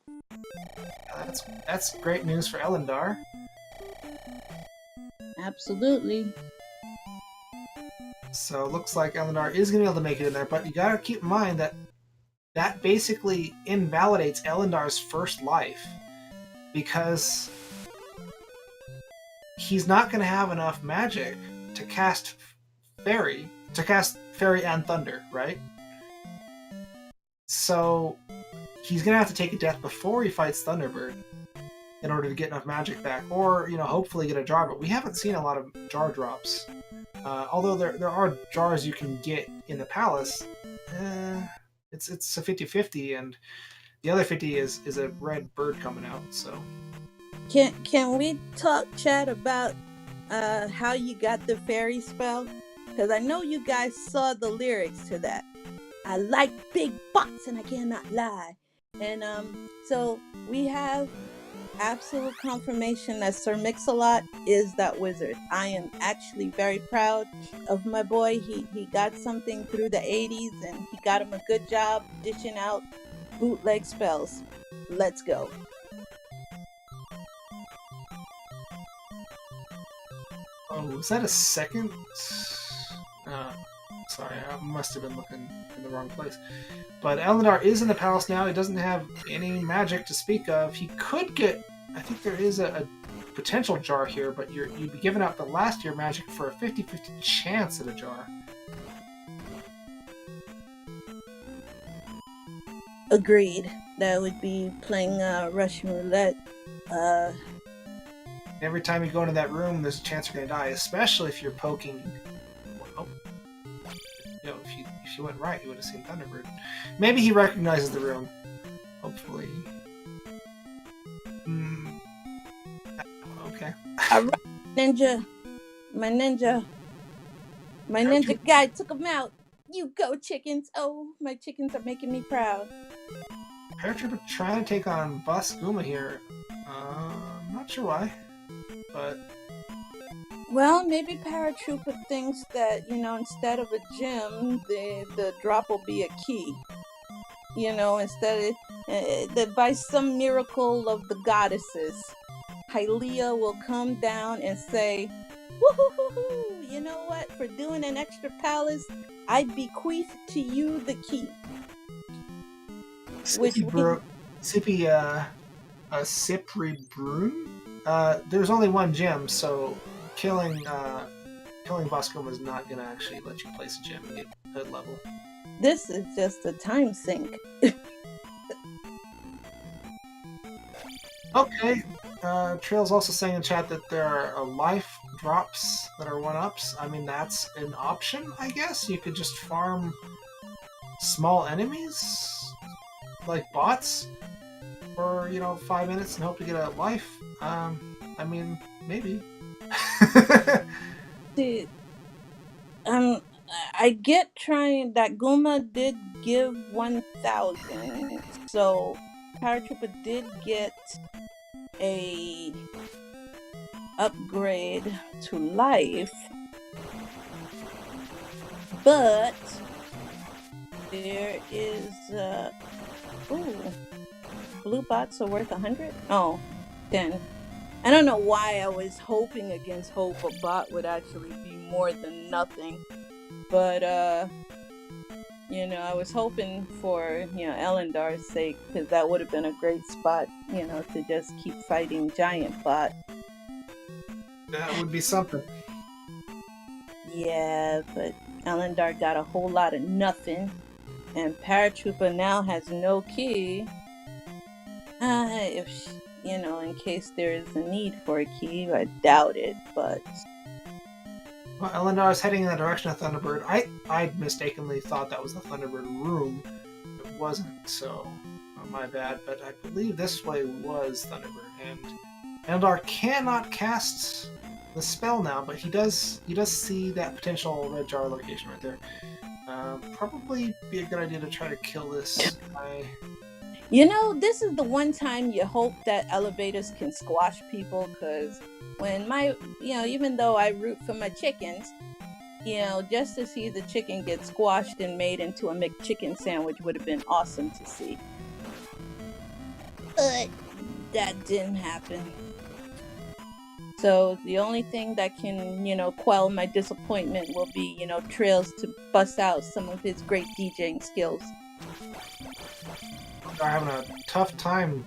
That's great news for Ellendar. Absolutely. So it looks like Ellendar is going to be able to make it in there, but you got to keep in mind that basically invalidates Ellendar's first life because he's not going to have enough magic to cast fairy and thunder, right? So he's going to have to take a death before he fights Thunderbird in order to get enough magic back, or hopefully get a jar. But we haven't seen a lot of jar drops. Although there are jars you can get in the palace, it's a 50-50, and the other 50 is a red bird coming out. So can we talk, chat, about how you got the fairy spell? Because I know you guys saw the lyrics to that. I like big butts and I cannot lie. And so we have absolute confirmation that Sir Mix-a-Lot is that wizard. I am actually very proud of my boy. He got something through the 80s and he got him a good job dishing out bootleg spells. Let's go. Oh, was that a second? Sorry, I must have been looking in the wrong place. But Ellendar is in the palace now. He doesn't have any magic to speak of. He could get... I think there is a potential jar here, but you'd be giving out the last year magic for a 50-50 chance at a jar. Agreed. That would be playing Russian roulette. Every time you go into that room, there's a chance you're going to die, especially if you're poking... Oh. If you went right, you would have seen Thunderbird. Maybe he recognizes the room. Hopefully. Okay. Alright, ninja. My ninja guy took him out. You go, chickens. Oh, my chickens are making me proud. Paratroopa trying to take on Bus Guma here. I'm not sure why, but... Well, maybe Paratroopa thinks that, instead of a gem, the drop will be a key. Instead of, that by some miracle of the goddesses, Hylia will come down and say, woohoo, you know what? For doing an extra palace, I bequeath to you the key. Sipri Brune? There's only one gem, so killing Boscoma is not going to actually let you place a gem and get hood level. This is just a time sink. Okay. Trail's also saying in chat that there are life drops that are 1-ups. I mean, that's an option, I guess. You could just farm small enemies, like bots, for, 5 minutes and hope to get a life. I mean, maybe. Dude, I get trying that Guma did give 1,000, so Paratroopa did get a upgrade to life, but there is blue bots are worth 100. Oh, 10. I don't know why I was hoping against hope a bot would actually be more than nothing. But, I was hoping for, Ellendar's sake, because that would have been a great spot, to just keep fighting Giant Bot. That would be something. Yeah, but Ellendar got a whole lot of nothing, and Paratroopa now has no key. In case there is a need for a key, I doubt it, but... Well, Ellendar is heading in the direction of Thunderbird. I mistakenly thought that was the Thunderbird room. It wasn't, so my bad. But I believe this way was Thunderbird, and Ellendar cannot cast the spell now, but he does see that potential red jar location right there. Probably be a good idea to try to kill this guy This is the one time you hope that elevators can squash people, because even though I root for my chickens, just to see the chicken get squashed and made into a McChicken sandwich would have been awesome to see. But that didn't happen. So the only thing that can, quell my disappointment will be, Trails to bust out some of his great DJing skills. They're having a tough time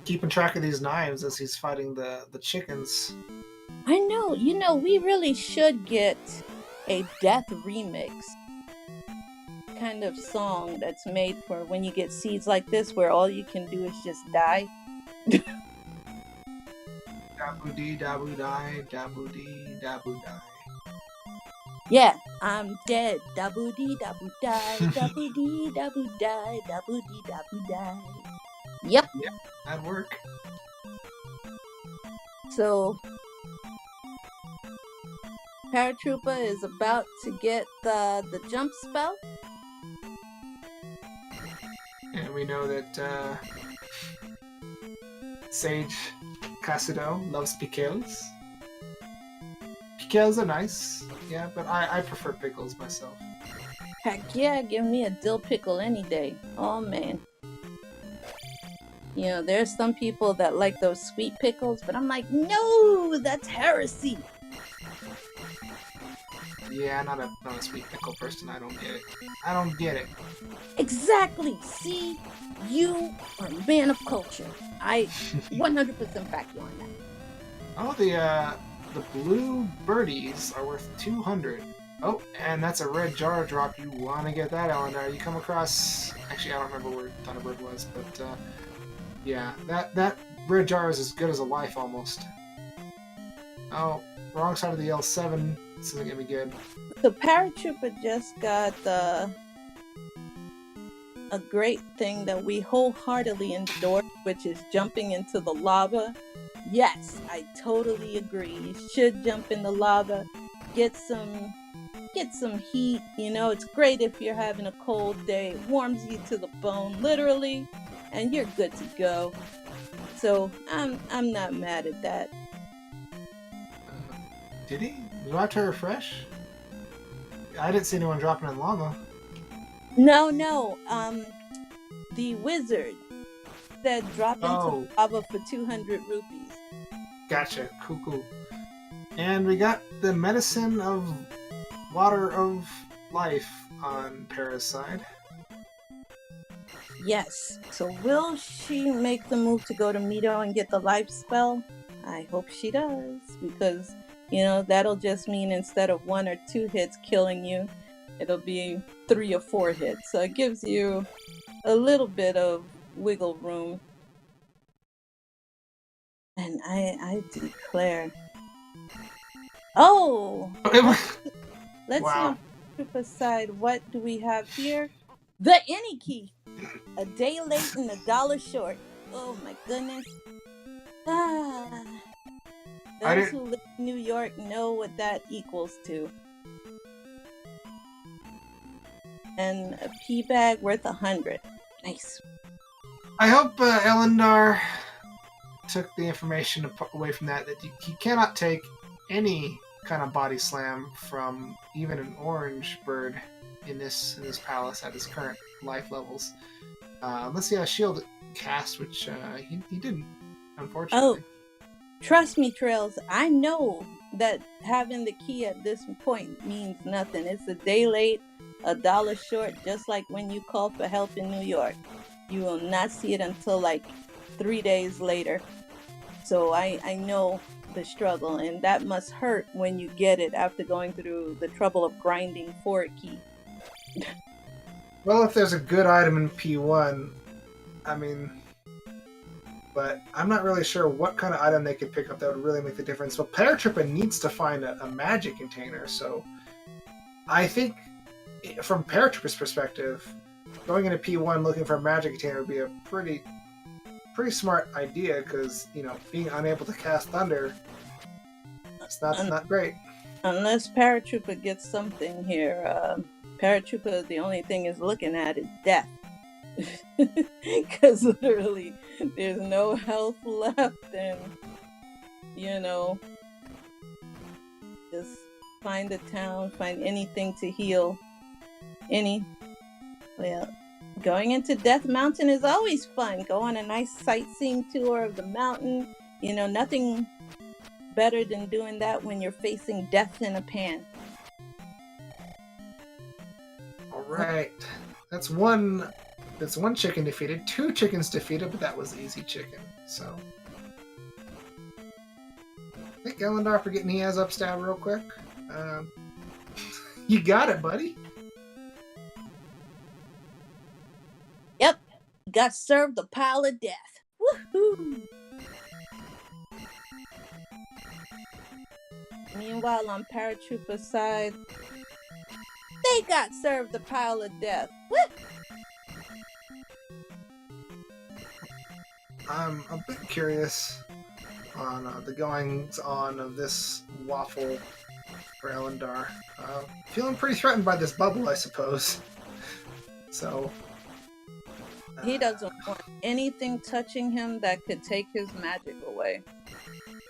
keeping track of these knives as he's fighting the chickens. I know, we really should get a death remix kind of song that's made for when you get seeds like this where all you can do is just die. Dabu dee dabu die, dabu dee dabu die. Yeah, I'm dead. Dabu dee dabu die, dabu dee dabu die, dabu dee dabu die. Yep. Yeah, that'd work. So Paratroopa is about to get the jump spell. And we know that Sage Casido loves pickles. Pickles are nice, yeah, but I prefer pickles myself. Heck yeah, give me a dill pickle any day. Oh man. There's some people that like those sweet pickles, but I'm like, no, that's heresy. Yeah, not a sweet pickle person. I don't get it. Exactly. See, you are a man of culture. I 100% back you on that. Oh, the blue birdies are worth 200. Oh, and that's a red jar drop. You want to get that, Ellendar. You come across... Actually, I don't remember where Thunderbird was, but yeah, that red jar is as good as a life almost. Oh, wrong side of the L7. This isn't going to be good. So Paratroopa just got a great thing that we wholeheartedly endorse, which is jumping into the lava. Yes, I totally agree. You should jump in the lava, get some heat. It's great if you're having a cold day. It warms you to the bone, literally, and you're good to go. So I'm not mad at that. Did he? Do I have to refresh? I didn't see anyone dropping in lava. No. The wizard said drop into lava for 200 rupees. Gotcha. Cool. And we got the medicine of water of life on Para's side. Yes. So will she make the move to go to Mito and get the life spell? I hope she does, because that'll just mean instead of 1 or 2 hits killing you, it'll be 3 or 4 hits. So it gives you a little bit of wiggle room. And I declare. Oh! Let's see on Paratroopa's side. What do we have here? The any key. A day late and $1 short. Oh my goodness. Those who live in New York know what that equals to. And a pea bag worth 100. Nice. I hope Ellendar took the information away from that he cannot take any kind of body slam from even an orange bird in this palace at his current life levels. Unless he has shield cast, which he didn't, unfortunately. Oh, trust me, Trails. I know that having the key at this point means nothing. It's a day late, $1 short, just like when you call for help in New York. You will not see it until like 3 days later. So I know the struggle, and that must hurt when you get it after going through the trouble of grinding for a key. Well, if there's a good item in P1, but I'm not really sure what kind of item they could pick up that would really make the difference. But Paratroopa needs to find a magic container, so I think from Paratroopa's perspective, going into P1 looking for a magic container would be a pretty smart idea, because being unable to cast thunder, it's not great. Unless Paratroopa gets something here. Paratroopa, the only thing is looking at is death. Because literally, there's no health left, and you know, just find a town, find anything to heal. Well, going into Death Mountain is always fun. Go on a nice sightseeing tour of the mountain. You know, nothing better than doing that when you're facing death in a pan. All right, that's one chicken defeated. 2 chickens defeated, but that was easy chicken. So, I think Ellendar for getting he has up stab real quick. You got it, buddy. Yep, got served a pile of death. Woohoo! Meanwhile, on Paratroopa's side, they got served a pile of death. Woo! I'm a bit curious on the goings on of this waffle for Ellendar. Feeling pretty threatened by this bubble, I suppose. So He doesn't want anything touching him that could take his magic away.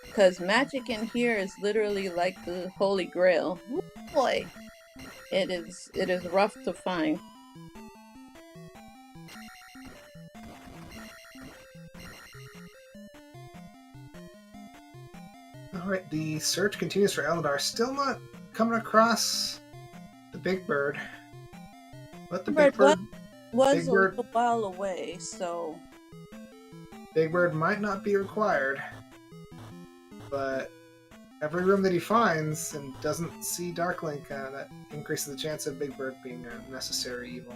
Because magic in here is literally like the Holy Grail. Ooh, boy, it is rough to find. Alright, the search continues for Ellendar. Still not coming across the Big Bird. But the Big Bird was a little while away, so Big Bird might not be required. But every room that he finds and doesn't see Darklink, that increases the chance of Big Bird being a necessary evil.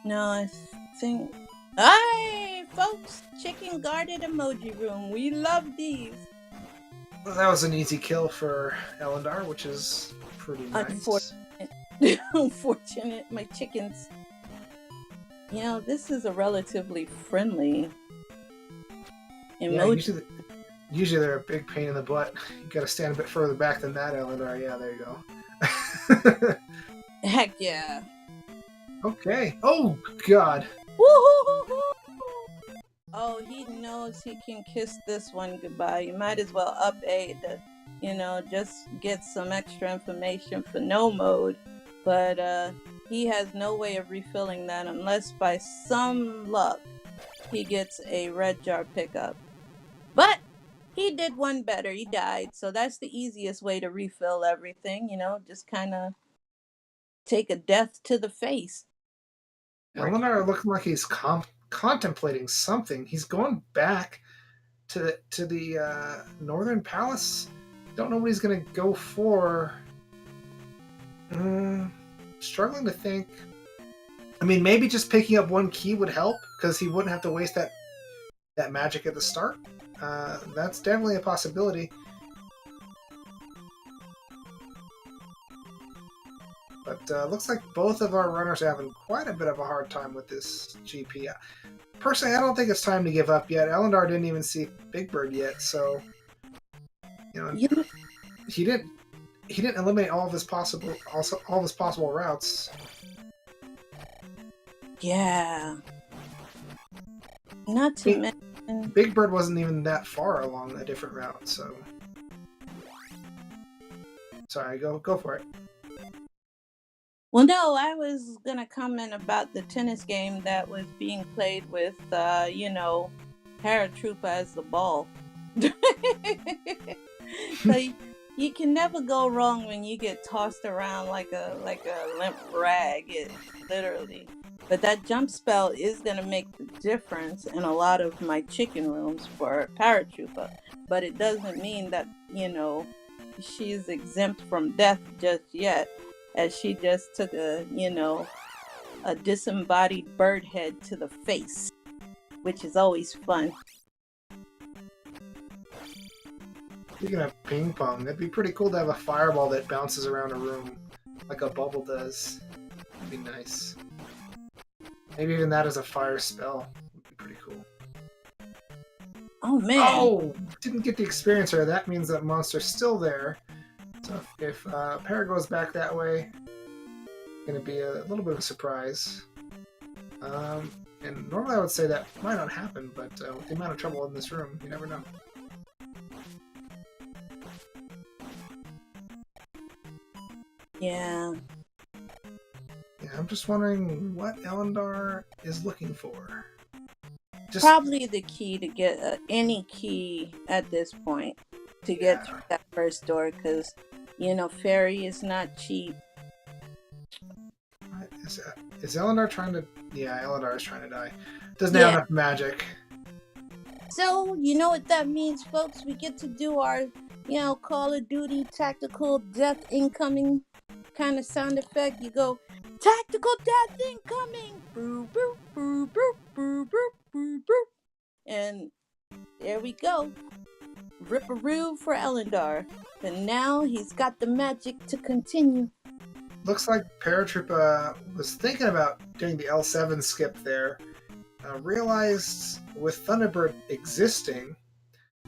no, I think... Hi, folks! Chicken guarded emoji room. We love these. Well, that was an easy kill for Ellendar, which is pretty nice. Unfortunate, my chickens. You know, this is a relatively friendly emoji. Yeah, usually they're a big pain in the butt. You gotta stand a bit further back than that, Ellendar. Yeah, there you go. Heck yeah. Okay. Oh, God. Woo-hoo-hoo-hoo! Oh, he knows he can kiss this one goodbye. You might as well up A to, you know, just get some extra information for no mode. But he has no way of refilling that unless by some luck he gets a red jar pickup. But he did one better. He died. So that's the easiest way to refill everything, you know, just kind of take a death to the face. Ellendar looking like he's contemplating something. He's going back to the Northern Palace. Don't know what he's going to go for. Struggling to think. I mean, maybe just picking up one key would help, because he wouldn't have to waste that magic at the start. That's definitely a possibility. But looks like both of our runners are having quite a bit of a hard time with this GP. Personally, I don't think it's time to give up yet. Ellendar didn't even see Big Bird yet, so he didn't eliminate all of his possible routes. Yeah. Not to mention, Big Bird wasn't even that far along a different route, so sorry, go for it. well, no, I was going to comment about the tennis game that was being played with, Paratroopa as the ball. So you can never go wrong when you get tossed around like a limp rag, it literally. But that jump spell is going to make the difference in a lot of my chicken rooms for Paratroopa. But it doesn't mean that, she's exempt from death just yet, as she just took a disembodied bird head to the face, which is always fun. Speaking of ping pong, it'd be pretty cool to have a fireball that bounces around a room like a bubble does. It'd be nice. Maybe even that as a fire spell would be pretty cool. Oh, man. Oh! Didn't get the experience there. That means that monster's still there. So if Para goes back that way, it's going to be a little bit of a surprise. And normally I would say that might not happen, but with the amount of trouble in this room, you never know. Yeah. Yeah, I'm just wondering what Ellendar is looking for. Probably the key to get any key at this point to get through that first door, because fairy is not cheap. Is Ellendar trying to? Yeah, Ellendar is trying to die. Doesn't have enough magic. So you know what that means, folks? We get to do our Call of Duty tactical death incoming kind of sound effect. You go, tactical death incoming, boop boop boop boop boop boop boop boop, and there we go. Ripperoo for Ellendar. And now he's got the magic to continue. Looks like Paratroopa was thinking about doing the L7 skip there. Realized with Thunderbird existing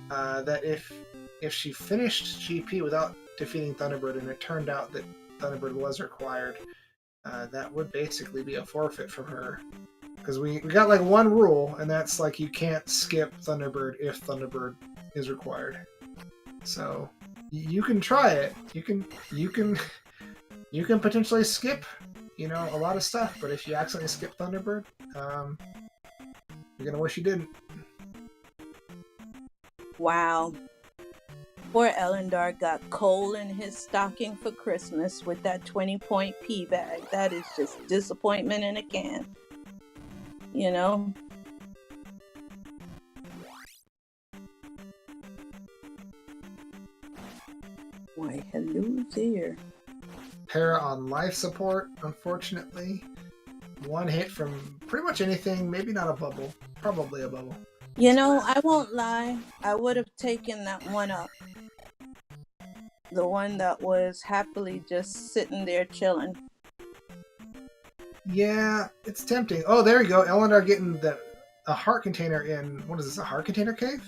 that if she finished GP without defeating Thunderbird and it turned out that Thunderbird was required, that would basically be a forfeit from her. Because we got like one rule, and that's like you can't skip Thunderbird if Thunderbird is required. So you can try it. You can potentially skip, a lot of stuff. But if you accidentally skip Thunderbird, you're gonna wish you didn't. Wow. Poor Ellendar got coal in his stocking for Christmas with that 20-point P bag. That is just disappointment in a can. Why, hello there. Para on life support, unfortunately. One hit from pretty much anything, maybe not a bubble. Probably a bubble. I won't lie. I would have taken that one up. The one that was happily just sitting there chilling. Yeah, it's tempting. Oh, there you go. Ellendar getting a heart container in, what is this, a heart container cave?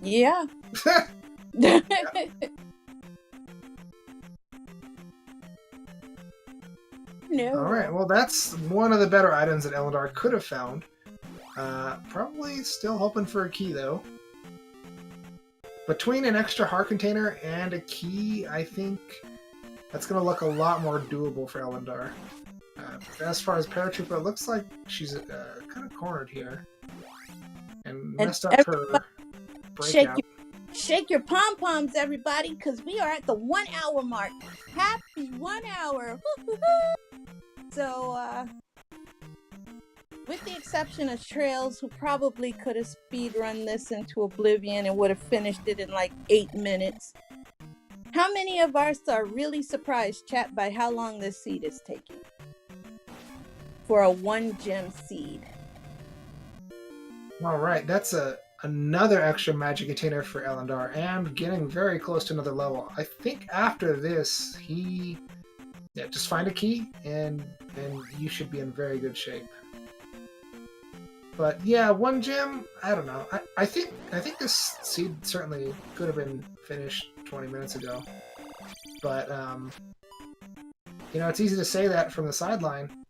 Yeah. Yeah. No. All right, well, that's one of the better items that Ellendar could have found. Probably still hoping for a key, though. Between an extra heart container and a key, I think that's going to look a lot more doable for Ellendar. As far as Paratroopa, it looks like she's kind of cornered here. And messed up her breakout. Shake your pom-poms, everybody, because we are at the 1 hour mark. Happy 1 hour. So, with the exception of Trails, who probably could have speedrun this into oblivion and would have finished it in like 8 minutes, how many of us are really surprised, chat, by how long this seed is taking? For a 1 gem seed. All right, that's another extra magic container for Ellendar, and getting very close to another level. I think after this, just find a key, and you should be in very good shape. But yeah, 1 gem, I don't know. I think this seed certainly could have been finished 20 minutes ago. But it's easy to say that from the sideline,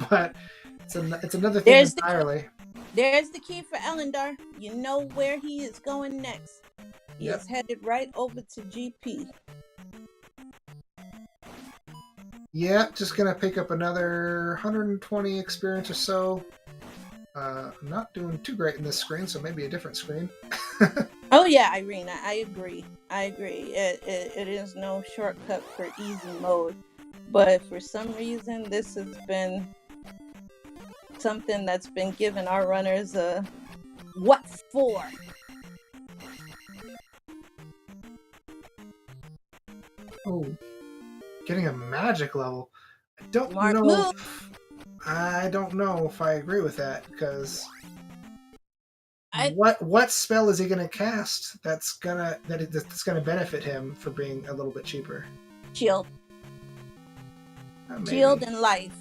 but it's another thing entirely. There's the key for Ellendar. You know where he is going next. He is headed right over to GP. Yeah, just gonna pick up another 120 experience or so. I'm not doing too great in this screen, so maybe a different screen. Oh yeah, Irene, I agree. It is no shortcut for easy mode, but for some reason this has been something that's been giving our runners a what for. Oh, getting a magic level. I don't know if I agree with that, because what spell is he gonna cast that's gonna benefit him for being a little bit cheaper? Shield. Shield and life.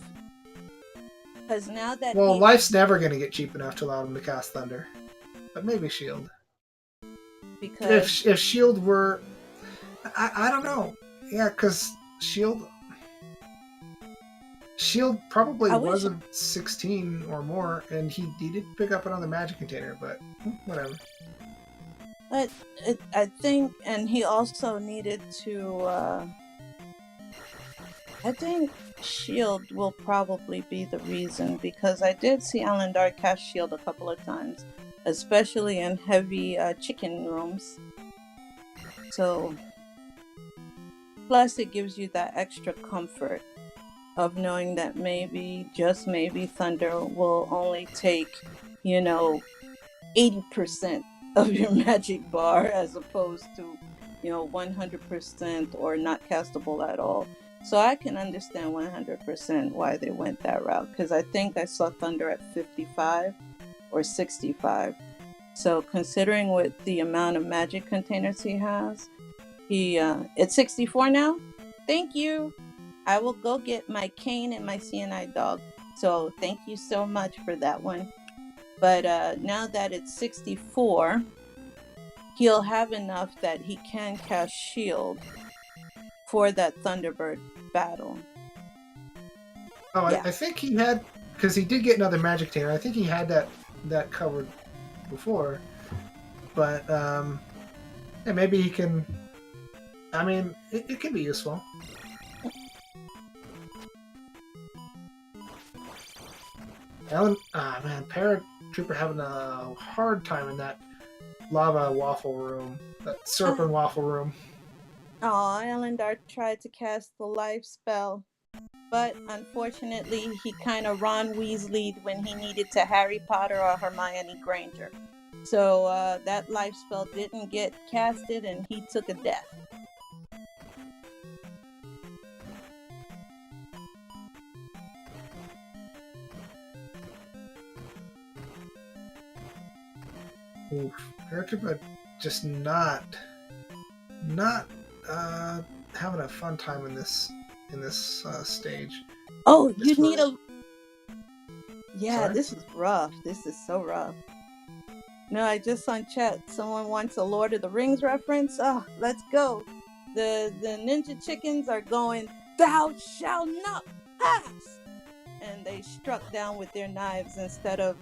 Because now that life's never gonna get cheap enough to allow him to cast thunder, but maybe shield. Because if shield were, I don't know. Yeah, because shield. Shield probably I wish, wasn't 16 or more, and he did pick up another magic container, but whatever. but I think, and he also needed to. I think shield will probably be the reason because I did see Ellendar cast shield a couple of times, especially in heavy chicken rooms. So, plus it gives you that extra comfort of knowing that maybe, just maybe, Thunder will only take, 80% of your magic bar as opposed to, 100% or not castable at all. So I can understand 100% why they went that route because I think I saw Thunder at 55 or 65. So considering with the amount of magic containers he has, it's 64 now. Thank you. I will go get my cane and my CNI dog. So thank you so much for that one. But now that it's 64, he'll have enough that he can cast shield for that Thunderbird battle. Oh, Yeah. I think he had, because he did get another magic container. I think he had that covered before, but yeah, maybe he can. I mean, it can be useful. Man, Paratroopa having a hard time in that lava waffle room, that syrup and waffle room. Oh, Ellendar tried to cast the life spell, but unfortunately, he kind of Ron Weasley'd when he needed to Harry Potter or Hermione Granger. So that life spell didn't get casted, and he took a death. Oof, Paratroopa just not having a fun time in this stage. Oh, This you need was- a. Yeah, Sorry? this is rough. This is so rough. No, I just saw in chat someone wants a Lord of the Rings reference. Oh, let's go. The ninja chickens are going, "Thou shalt not pass," and they struck down with their knives instead of.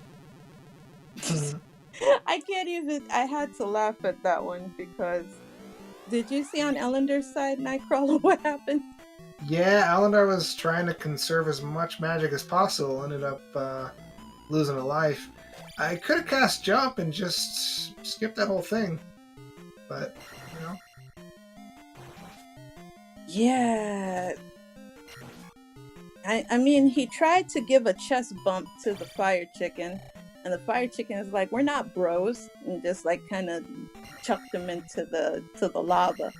I can't even. I had to laugh at that one because. Did you see on Ellender's side, Nightcrawler, what happened? Yeah, Ellendar was trying to conserve as much magic as possible. Ended up losing a life. I could have cast jump and just skipped that whole thing, but you know. Yeah. I mean, he tried to give a chest bump to the fire chicken, and the fire chicken is like, "We're not bros," and just like kind of chucked him into the lava.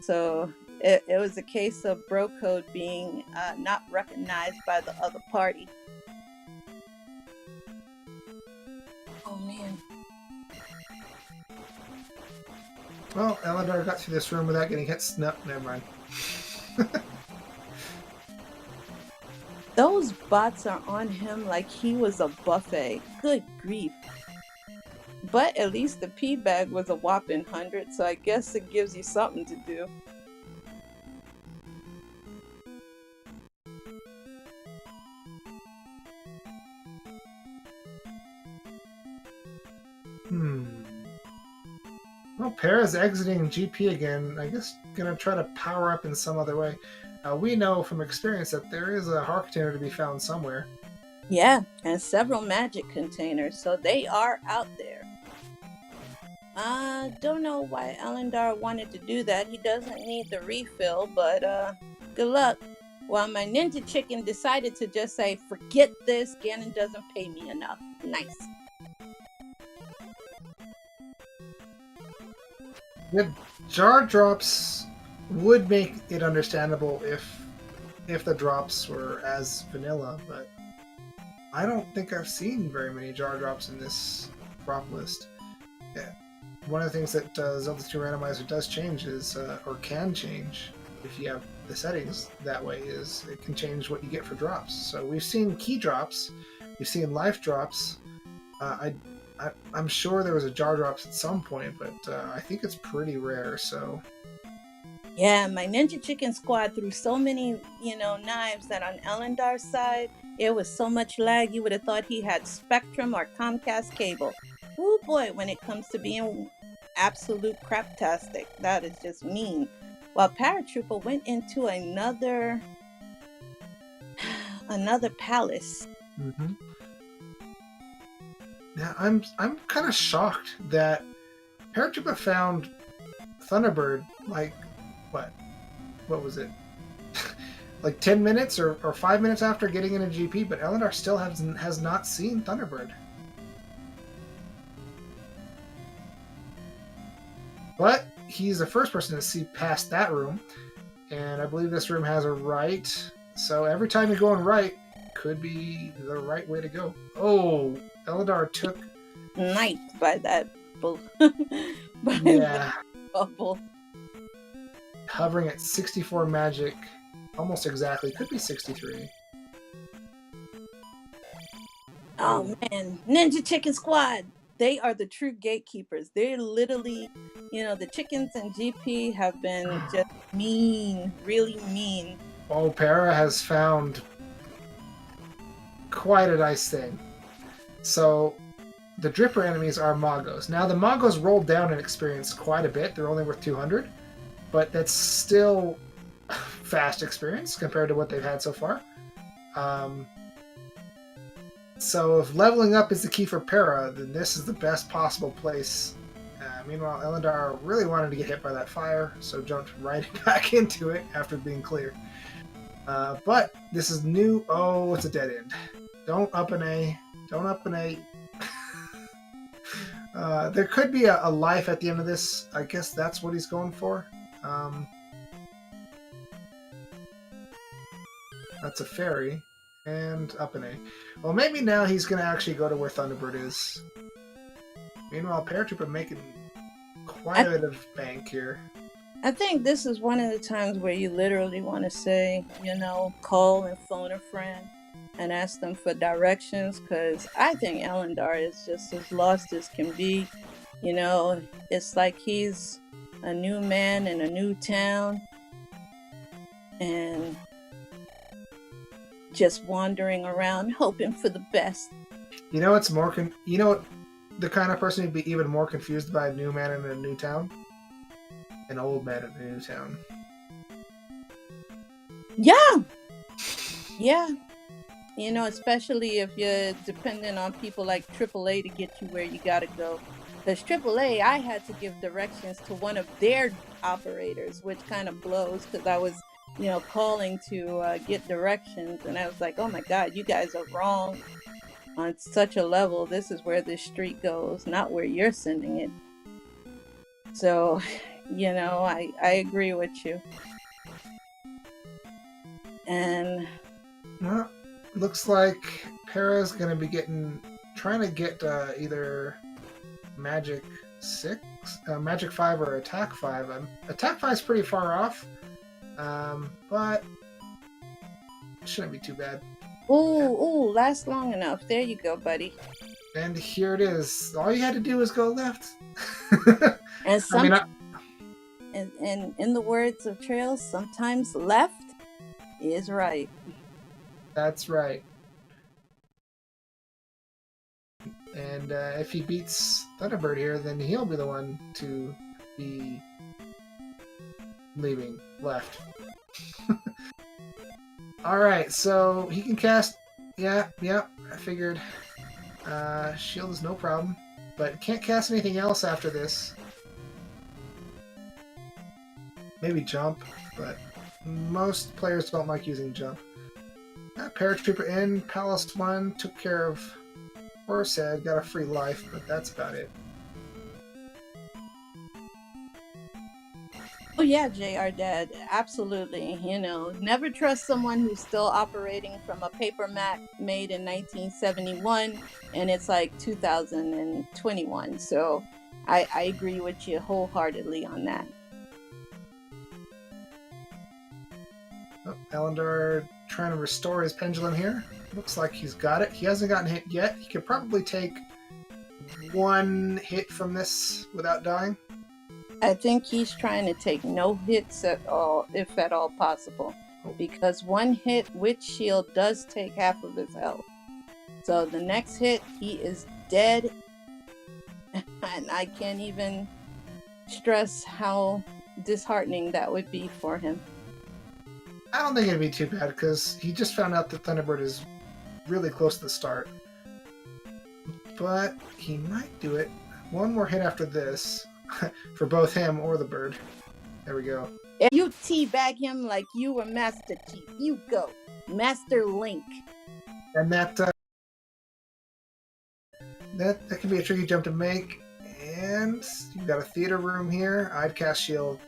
So it was a case of bro code being not recognized by the other party. Oh man. Well, Ellendar got through this room without getting hit. No, never mind. Those bots are on him like he was a buffet. Good grief. But at least the pea bag was a whopping 100, so I guess it gives you something to do. Well, Para's exiting GP again. I guess gonna try to power up in some other way. We know from experience that there is a heart container to be found somewhere. Yeah, and several magic containers, so they are out there. Don't know why Ellendar wanted to do that. He doesn't need the refill, but good luck. While my ninja chicken decided to just say, "Forget this, Ganon doesn't pay me enough." Nice. The jar drops would make it understandable if the drops were as vanilla, but I don't think I've seen very many jar drops in this drop list. Yeah. One of the things that Zelda 2 Randomizer does change is, or can change, if you have the settings that way, is it can change what you get for drops. So we've seen key drops, we've seen life drops. I'm sure there was a jar drops at some point, but I think it's pretty rare. So Yeah, my Ninja Chicken Squad threw so many, knives that on Ellendar's side, it was so much lag, you would have thought he had Spectrum or Comcast cable. Oh boy, when it comes to being absolute craptastic, that is just mean. While Paratroopa went into another palace. Mm-hmm. Yeah, I'm kind of shocked that Paratroopa found Thunderbird like what was it? Like 10 minutes or 5 minutes after getting in a GP, but Ellendar still has not seen Thunderbird. But he's the first person to see past that room, and I believe this room has a right. So every time you go in right, could be the right way to go. Oh, Ellendar took Knifed by that bull. yeah, bubble. hovering at 64 magic, almost exactly. Could be 63. Oh man, Ninja Chicken Squad. They are the true gatekeepers. They're literally, the chickens and GP have been just mean, really mean. Oh, Para has found quite a nice thing. So, the Dripper enemies are Mogos. Now, the Mogos rolled down in experience quite a bit. They're only worth 200, but that's still fast experience compared to what they've had so far. So if leveling up is the key for Para, then this is the best possible place. Meanwhile, Ellendar really wanted to get hit by that fire, so jumped right back into it after being clear. But this is new. Oh, it's a dead end. Don't up an A. Don't up an A. There could be a life at the end of this. I guess that's what he's going for. That's a fairy. And up an A. Well, maybe now he's going to actually go to where Thunderbird is. Meanwhile, Paratroopa making quite a bit of bank here. I think this is one of the times where you literally want to say, call and phone a friend and ask them for directions, because I think Ellendar is just as lost as can be. It's like he's a new man in a new town and just wandering around hoping for the best. What's more the kind of person who'd be even more confused by a new man in a new town? An old man in a new town. Yeah. Especially if you're dependent on people like AAA to get you where you gotta go. Because AAA, I had to give directions to one of their operators, which kind of blows because I was calling to get directions, and I was like, oh my god, you guys are wrong on such a level. This is where this street goes, not where you're sending it. So, I agree with you. And well, looks like Para's gonna be trying to get either Magic 6, Magic 5, or Attack 5. Attack 5 is pretty far off. But it shouldn't be too bad. Ooh, last long enough. There you go, buddy. And here it is. All you had to do was go left. And and in the words of Trails, sometimes left is right. That's right. And if he beats Thunderbird here, then he'll be the one to be leaving left. Alright, so he can cast... Yeah, I figured. Shield is no problem. But can't cast anything else after this. Maybe jump, but most players don't like using jump. Paratrooper in, Palace 1, took care of Horsehead, got a free life, but that's about it. Oh yeah, JR Dad, absolutely. Never trust someone who's still operating from a paper map made in 1971, and it's like 2021. So I agree with you wholeheartedly on that. Oh, Ellendar trying to restore his pendulum here. Looks like he's got it. He hasn't gotten hit yet. He could probably take one hit from this without dying. I think he's trying to take no hits at all, if at all possible, because one hit with shield does take half of his health. So the next hit, he is dead, and I can't even stress how disheartening that would be for him. I don't think it'd be too bad because he just found out that Thunderbird is really close to the start. But he might do it. One more hit after this for both him or the bird. There we go. If you teabag him like you were Master Chief, you go. Master Link. And that could be a tricky jump to make. And you've got a theater room here. I'd cast shield.